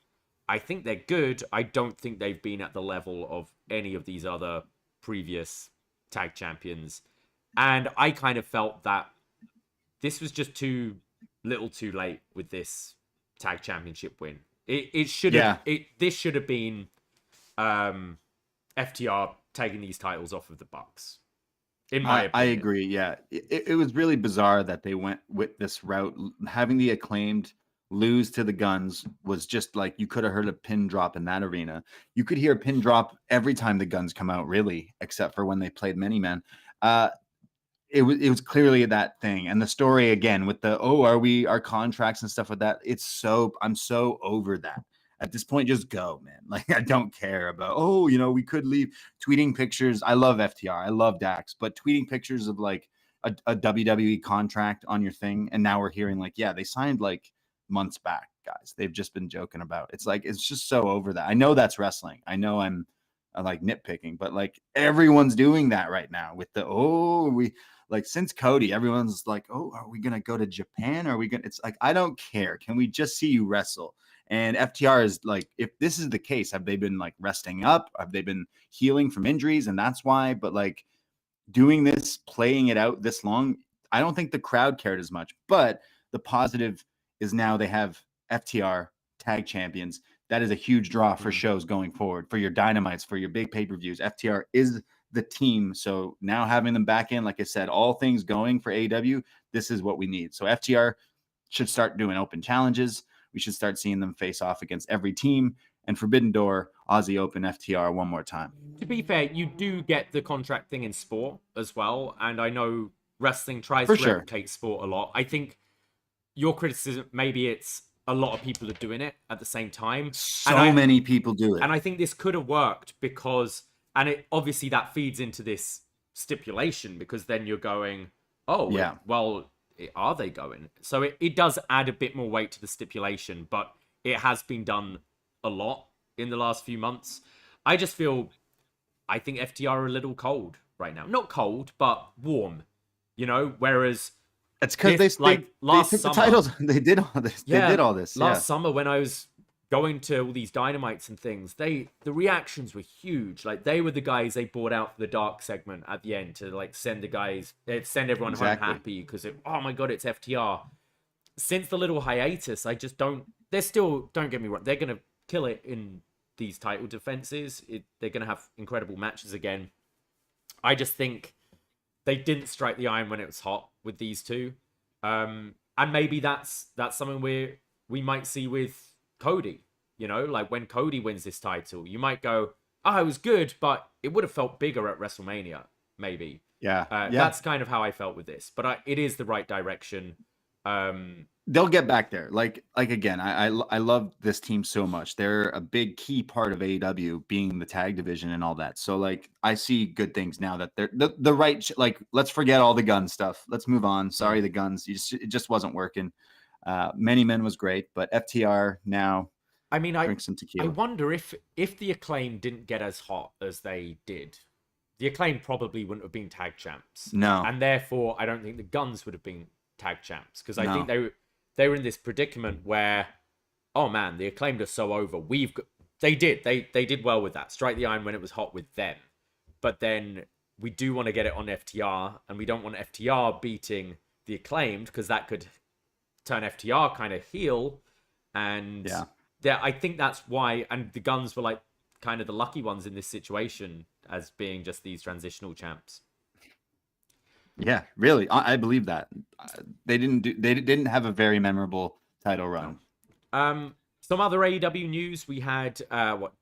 I think they're good. I don't think they've been at the level of any of these other previous tag champions. And I kind of felt that this was just too little too late with this tag championship win. It should have this should have been FTR taking these titles off of the Bucks. In my opinion. I agree. Yeah. It was really bizarre that they went with this route. Having the Acclaimed lose to the Guns was just like you could have heard a pin drop in that arena. You could hear a pin drop every time the Guns come out, really, except for when they played Many Men. It was clearly that thing. And the story again with the our contracts and stuff like that. I'm so over that. At this point, just go, man. Like, I don't care about, we could leave. Tweeting pictures. I love FTR. I love Dax. But tweeting pictures of like a WWE contract on your thing. And now we're hearing like, yeah, they signed like months back, guys. They've just been joking about. It's like, it's just so over that. I know that's wrestling. I know I'm like nitpicking. But like everyone's doing that right now with the, like since Cody, everyone's like, are we going to go to Japan? It's like, I don't care. Can we just see you wrestle? And FTR is like, if this is the case, have they been like resting up? Have they been healing from injuries? And that's why, but like doing this, playing it out this long, I don't think the crowd cared as much, but the positive is now they have FTR tag champions. That is a huge draw for shows going forward, for your Dynamites, for your big pay-per-views. FTR is the team. So now having them back in, like I said, all things going for AEW, this is what we need. So FTR should start doing open challenges. We should start seeing them face off against every team. And Forbidden Door, Aussie Open, FTR one more time. To be fair, you do get the contract thing in sport as well. And I know wrestling tries to replicate sport a lot. I think your criticism, maybe it's a lot of people are doing it at the same time. So many people do it. And I think this could have worked because, and it obviously that feeds into this stipulation because then you're going, well, are they going? So it does add a bit more weight to the stipulation, but it has been done a lot in the last few months. I think FTR are a little cold right now. Not cold, but warm, whereas it's because they took the titles. They did all this. Last summer when I was going to all these Dynamites and things, the reactions were huge. Like, they were the guys they brought out for the dark segment at the end to like send everyone home happy because oh my god, it's FTR. Since the little hiatus, I just don't. They're still, don't get me wrong, they're gonna kill it in these title defenses. They're gonna have incredible matches again. I just think they didn't strike the iron when it was hot with these two, and maybe that's something we might see with Cody. You know, like when Cody wins this title, you might go, "Oh, it was good, but it would have felt bigger at WrestleMania." Maybe. Yeah. That's kind of how I felt with this, but it is the right direction. They'll get back there. Like again, I love this team so much. They're a big key part of AEW being the tag division and all that. So like, I see good things now that they're the right. Like, let's forget all the gun stuff. Let's move on. Sorry, the guns. It just wasn't working. Many Men was great, but FTR now. I mean, drink some tequila. I wonder if the Acclaim didn't get as hot as they did, the Acclaim probably wouldn't have been tag champs. No, and therefore I don't think the Guns would have been tag champs because I think they were in this predicament where, oh man, the Acclaimed are so over. They did well with that. Strike the iron when it was hot with them, but then we do want to get it on FTR, and we don't want FTR beating the Acclaimed because that could turn FTR kind of heel, and I think that's why. And the Guns were like kind of the lucky ones in this situation as being just these transitional champs. Yeah, really, I believe that. They didn't have a very memorable title run. Some other AEW news, we had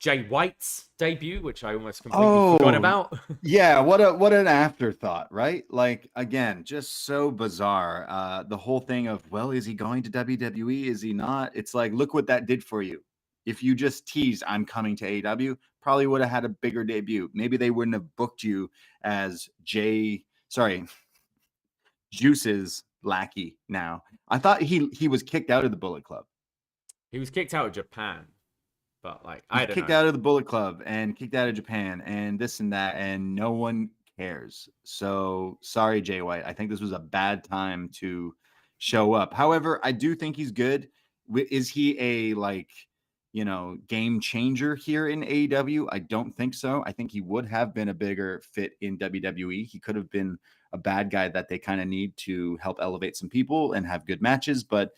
Jay White's debut, which I almost completely forgot about. Yeah, what an afterthought, right? Like, again, just so bizarre. The whole thing of, well, is he going to WWE? Is he not? It's like, look what that did for you. If you just teased, I'm coming to AEW, probably would have had a bigger debut. Maybe they wouldn't have booked you as Juice's lackey now. I thought he was kicked out of the Bullet Club. He was kicked out of Japan, but like, I don't know. Kicked out of the Bullet Club and kicked out of Japan and this and that, and no one cares. So sorry, Jay White. I think this was a bad time to show up. However, I do think he's good. Is he a game changer here in AEW? I don't think so. I think he would have been a bigger fit in WWE. He could have been a bad guy that they kind of need to help elevate some people and have good matches, but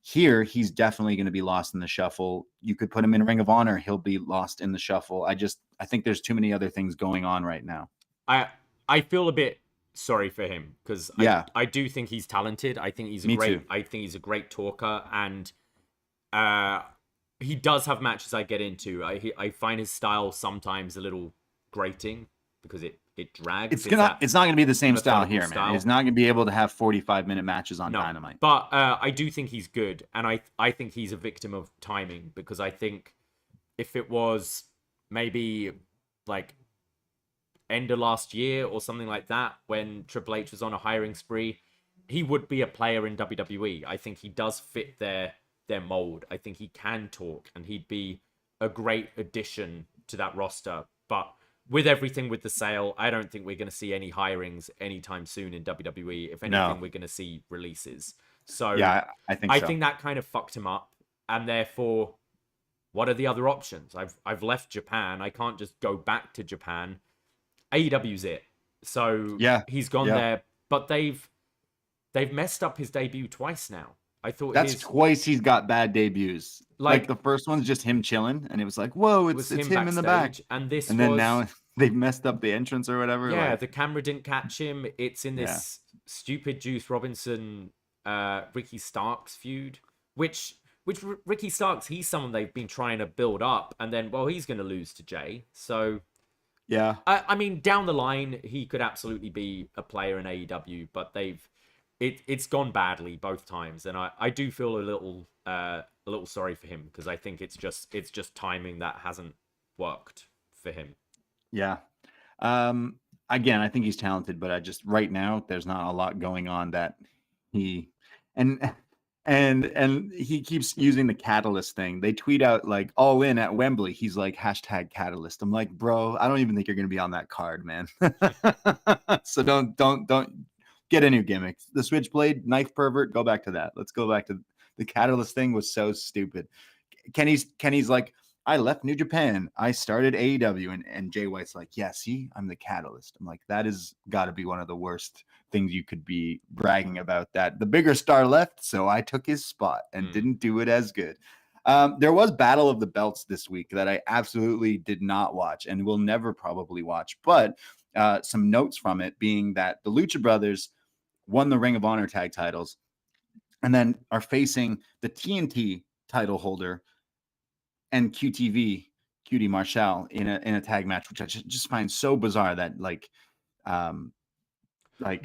here he's definitely going to be lost in the shuffle. You could put him in Ring of Honor, he'll be lost in the shuffle. I think there's too many other things going on right now. I feel a bit sorry for him because I do think he's talented. I think he's he's a great talker, and he does have matches I get into. I find his style sometimes a little grating because it drags. It's not going to be the same style here, man. He's not going to be able to have 45-minute matches on Dynamite. But I do think he's good, and I think he's a victim of timing because I think if it was maybe like end of last year or something like that when Triple H was on a hiring spree, he would be a player in WWE. I think he does fit their mold. I think he can talk, and he'd be a great addition to that roster. But with everything with the sale, I don't think we're going to see any hirings anytime soon in WWE. If anything, we're going to see releases. So yeah, I think that kind of fucked him up. And therefore, what are the other options? I've left Japan. I can't just go back to Japan. AEW's it. So he's gone there. But they've messed up his debut twice now. I thought that's twice he's got bad debuts. Like the first one's just him chilling, and it was like, whoa, it's him in the back. And then now they've messed up the entrance or whatever. Yeah, the camera didn't catch him. It's in this stupid Juice Robinson, Ricky Starks feud, which Ricky Starks, he's someone they've been trying to build up, and then he's going to lose to Jay. So yeah, I mean, down the line he could absolutely be a player in AEW, but it's gone badly both times, and I do feel a little sorry for him because I think it's just timing that hasn't worked for him. Yeah. Again, I think he's talented, but right now there's not a lot going on that he and he keeps using the catalyst thing. They tweet out like all in at Wembley. He's like #catalyst. I'm like, bro, I don't even think you're going to be on that card, man. So don't get a new gimmick. The Switchblade, knife pervert, go back to that. Let's go back to the catalyst thing was so stupid. Kenny's like, I left New Japan. I started AEW. And Jay White's like, yeah, see, I'm the catalyst. I'm like, that is got to be one of the worst things you could be bragging about, that the bigger star left, so I took his spot and didn't do it as good. There was Battle of the Belts this week that I absolutely did not watch and will never probably watch. But some notes from it being that the Lucha Brothers won the Ring of Honor tag titles and then are facing the TNT title holder and QTV, QT Marshall in a tag match, which I just find so bizarre that like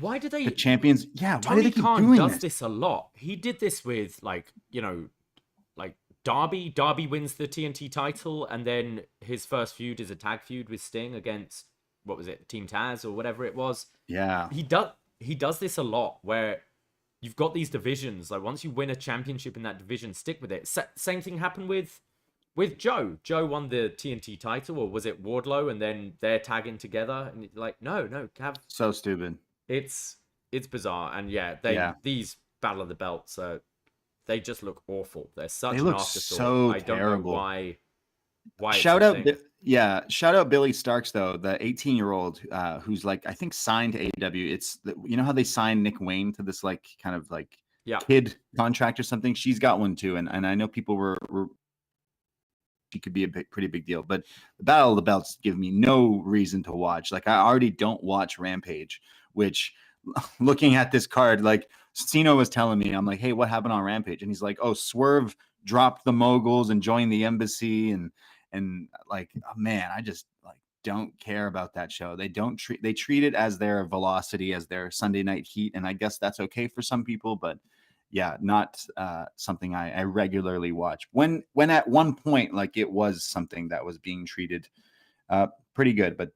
why do they the champions? Yeah, Tony why do they keep Khan doing does this? this a lot. He did this with like Darby. Darby wins the TNT title, and then his first feud is a tag feud with Sting against, what was it, Team Taz or whatever it was. Yeah, he does this a lot where you've got these divisions. Like once you win a championship in that division, stick with it. Same thing happened with Joe. Joe won the TNT title, or was it Wardlow? And then they're tagging together, and like no, so stupid. It's bizarre, and these Battle of the Belts, they just look awful. They're such an afterthought. So I don't know why. Shout out Billy Starks though, the 18-year-old who's like I think signed to AEW. It's you know how they signed Nick Wayne to this like kind of like kid contract or something. She's got one too, and I know people were she could be a pretty big deal. But the Battle of the Belts give me no reason to watch. Like I already don't watch Rampage, which looking at this card, like Cino was telling me, I'm like, hey, what happened on Rampage? And he's like, oh, Swerve dropped the moguls and joined the embassy, and like, oh, man, I just like don't care about that show. They treat it as their Velocity, as their Sunday Night Heat, and I guess that's okay for some people, but yeah, not something I regularly watch. When at one point, like it was something that was being treated pretty good, but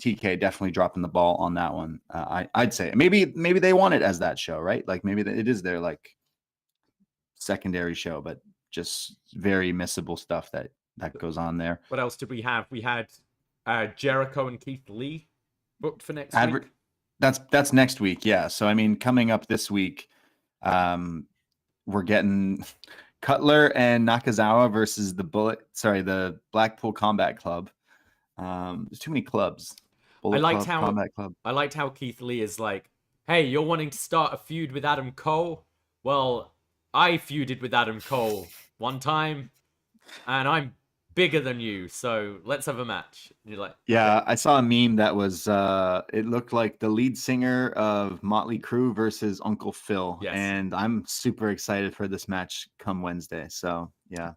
TK definitely dropping the ball on that one. I'd say maybe they want it as that show, right? Like maybe it is their like secondary show, but just very missable stuff that goes on there. What else did we have? We had Jericho and Keith Lee booked for next week. That's next week, yeah. So I mean, coming up this week, we're getting Cutler and Nakazawa versus the Blackpool Combat Club. There's too many clubs. I liked how Keith Lee is like, hey, you're wanting to start a feud with Adam Cole? Well, I feuded with Adam Cole one time, and I'm bigger than you, so let's have a match. And you're like, yeah, okay. I saw a meme that was it looked like the lead singer of Motley Crue versus Uncle Phil. Yes. And I'm super excited for this match come Wednesday. So yeah.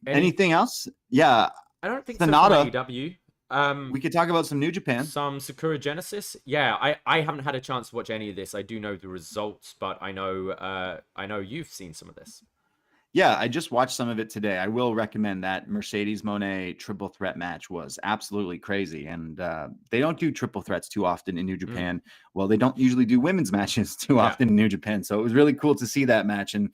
Anything else? Yeah. I don't think Sonata. So from AEW. We could talk about some New Japan. Some Sakura Genesis. Yeah, I haven't had a chance to watch any of this. I do know the results, but I know you've seen some of this. Yeah, I just watched some of it today. I will recommend that Mercedes Moné triple threat match was absolutely crazy. And they don't do triple threats too often in New Japan. Well, they don't usually do women's matches too often in New Japan. So it was really cool to see that match. And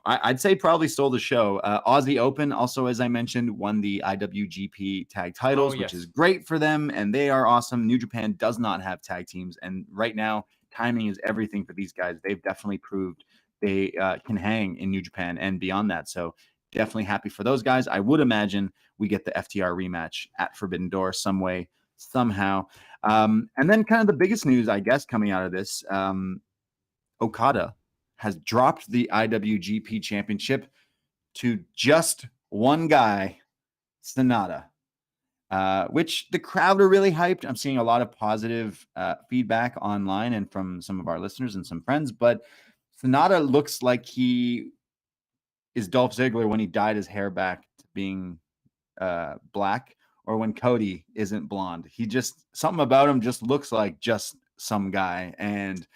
I'd say probably stole the show. Aussie Open also, as I mentioned, won the IWGP tag titles, which is great for them. And they are awesome. New Japan does not have tag teams. And right now, timing is everything for these guys. They've definitely proved they can hang in New Japan and beyond that. So definitely happy for those guys. I would imagine we get the FTR rematch at Forbidden Door some way, somehow. And then kind of the biggest news, I guess, coming out of this, Okada has dropped the IWGP Championship to just one guy, Sonata, which the crowd are really hyped. I'm seeing a lot of positive feedback online and from some of our listeners and some friends, but Sonata looks like he is Dolph Ziggler when he dyed his hair back to being black, or when Cody isn't blonde. Something about him just looks like just some guy. And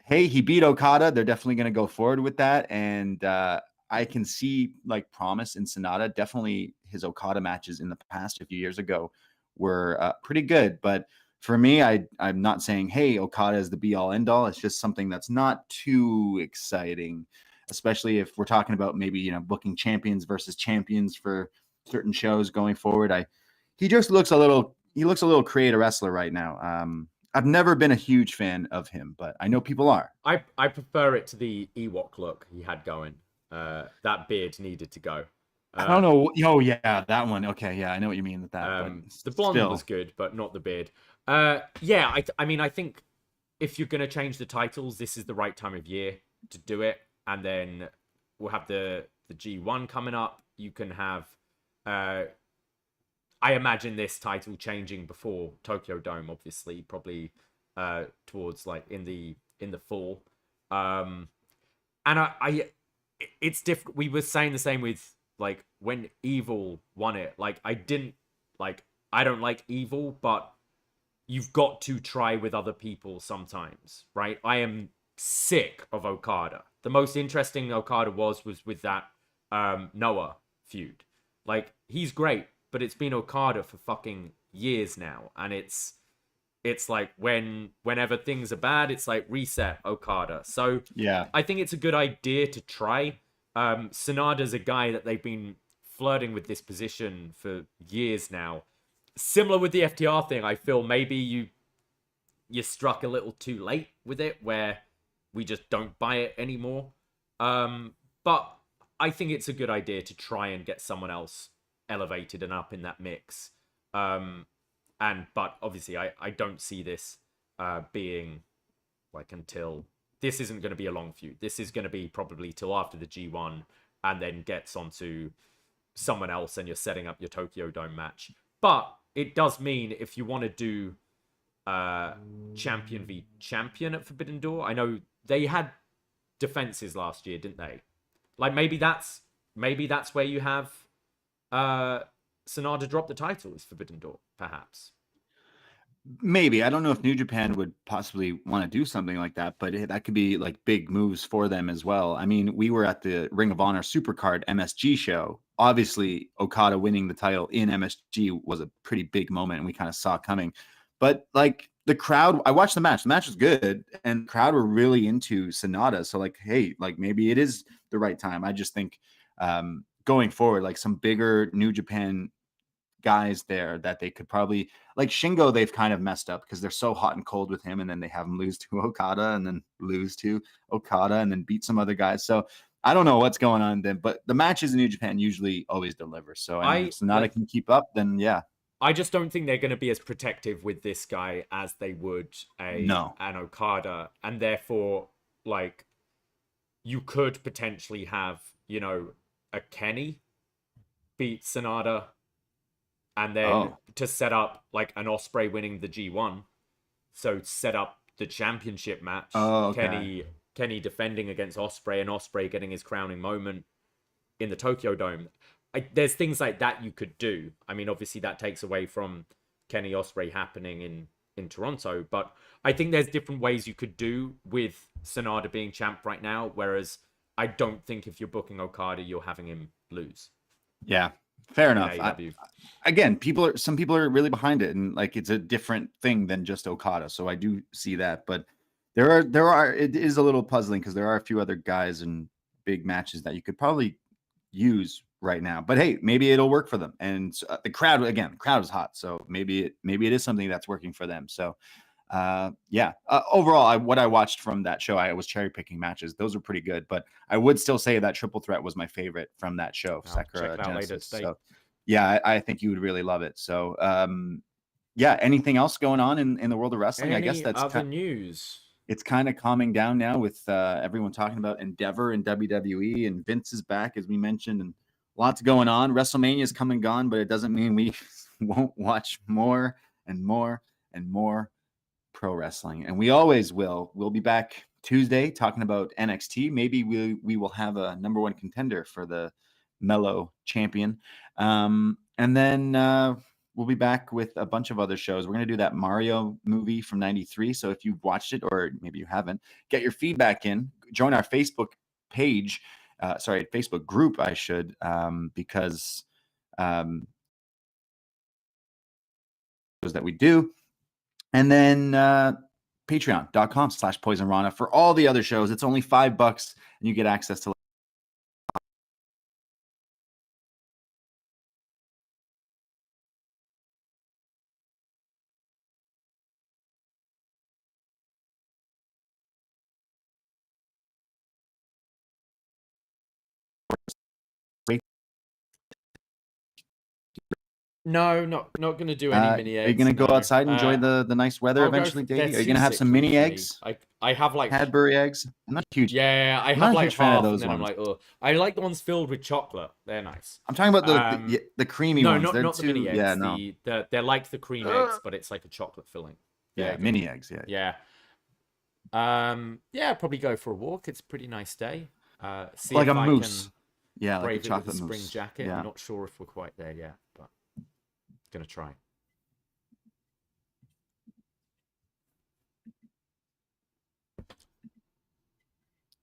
hey, he beat Okada. They're definitely going to go forward with that. And I can see like promise in Sonata. Definitely his Okada matches in the past, a few years ago, were pretty good. But for me, I'm not saying, hey, Okada is the be-all, end-all. It's just something that's not too exciting, especially if we're talking about maybe, booking champions versus champions for certain shows going forward. He just looks a little creative wrestler right now. I've never been a huge fan of him, but I know people are. I prefer it to the Ewok look he had going. That beard needed to go. I don't know. Oh yeah, that one. Okay, yeah, I know what you mean with that. But The blonde still. was good, but not the beard. I mean, I think if you're gonna change the titles, this is the right time of year to do it. And then we'll have the G1 coming up. You can have, I imagine this title changing before Tokyo Dome, obviously, probably towards like in the fall. And it's different. We were saying the same with like when Evil won it. Like I don't like Evil, but you've got to try with other people sometimes, right? I am sick of Okada. The most interesting Okada was with that Noah feud. Like he's great, but it's been Okada for fucking years now, and it's like whenever things are bad, it's like reset Okada. So yeah, I think it's a good idea to try. Sonada's a guy that they've been flirting with this position for years now. Similar with the FTR thing, I feel maybe you struck a little too late with it, where we just don't buy it anymore. But I think it's a good idea to try and get someone else elevated and up in that mix. But obviously I don't see this being like until this isn't going to be a long feud. This is going to be probably till after the G1 and then gets onto someone else and you're setting up your Tokyo Dome match. But it does mean if you want to do champion v champion at Forbidden Door, I know they had defenses last year, didn't they? Like maybe that's where you have Sanada drop the title is Forbidden Door, perhaps. Maybe. I don't know if New Japan would possibly want to do something like that, but that could be like big moves for them as well. I mean, we were at the Ring of Honor Supercard MSG show. Obviously, Okada winning the title in MSG was a pretty big moment, and we kind of saw it coming. But like the crowd, I watched the match. The match was good, and the crowd were really into Sanada. So like, hey, like maybe it is the right time. I just think going forward, like some bigger New Japan guys there that they could probably, like Shingo, they've kind of messed up because they're so hot and cold with him, and then they have him lose to Okada and then lose to Okada and then beat some other guys. So I don't know what's going on then, but the matches in New Japan usually always deliver. So if Sonata can keep up, then yeah. I just don't think they're going to be as protective with this guy as they would an Okada, and therefore, like, you could potentially have, you know, a Kenny beat Sonata, and then to set up like an Ospreay winning the G1, so set up the championship match. Kenny defending against Ospreay, and Ospreay getting his crowning moment in the Tokyo Dome. There's things like that you could do. I mean, obviously that takes away from Kenny Ospreay happening in Toronto, but I think there's different ways you could do with Sonata being champ right now, whereas I don't think if you're booking Okada, you're having him lose. Yeah, fair enough. Again, some people are really behind it, and like it's a different thing than just Okada. So I do see that, but there are it is a little puzzling because there are a few other guys in big matches that you could probably use right now. But hey, maybe it'll work for them. And the crowd is hot, so maybe it is something that's working for them. So overall, what I watched from that show, I was cherry picking matches. Those were pretty good, but I would still say that triple threat was my favorite from that show. Sakura, Genesis. So yeah, I think you would really love it. So anything else going on in the world of wrestling? I guess that's other news. It's kind of calming down now with everyone talking about Endeavor and WWE, and Vince is back, as we mentioned, and lots going on. WrestleMania is come and gone, but it doesn't mean we won't watch more and more and more pro wrestling, and we always will. We'll be back Tuesday talking about NXT. Maybe we will have a number one contender for the Mellow champion, and then we'll be back with a bunch of other shows. We're going to do that Mario movie from '93. So if you've watched it, or maybe you haven't, get your feedback in. Join our Facebook page. Facebook group, I should, because that we do. And then patreon.com/Poisonrana for all the other shows. It's only $5 and you get access to No, not gonna do any mini eggs. Are you gonna go outside and enjoy the nice weather eventually, Davey? Are you gonna have some mini eggs? I have like Cadbury eggs. I'm not huge. Yeah, I have like half, and then I'm like, oh, I like the ones filled with chocolate. They're nice. I'm talking about the creamy ones. No, not the mini eggs. Yeah, no. They're like the cream eggs, but it's like a chocolate filling. Yeah, mini eggs. Yeah. Yeah, probably go for a walk. It's a pretty nice day. See like if a I mousse. Can like a brave it chocolate with a spring mousse. jacket. Yeah. I'm not sure if we're quite there yet, but gonna try.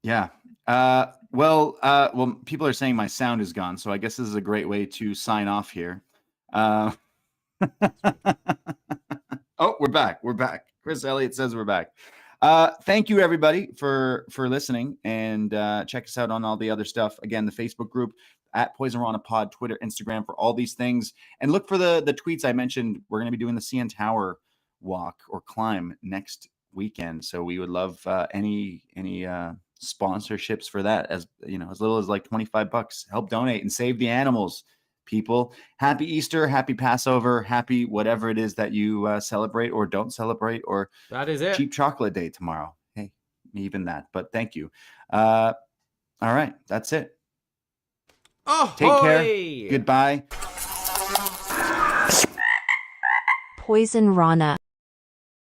Yeah. Well, people are saying my sound is gone, so I guess this is a great way to sign off here. Oh, we're back. We're back. Chris Elliott says we're back. Thank you everybody for listening, and check us out on all the other stuff. Again, the Facebook group at Poisonrana Pod, Twitter, Instagram for all these things, and look for the tweets I mentioned. We're going to be doing the CN Tower walk or climb next weekend, so we would love any sponsorships for that, as you know, as little as like $25. Help donate and save the animals, people. Happy Easter, happy Passover, happy whatever it is that you celebrate or don't celebrate, or that is it. Cheap chocolate day tomorrow. Hey, even that, but thank you. All right, that's it. Take care. Goodbye. Poisonrana.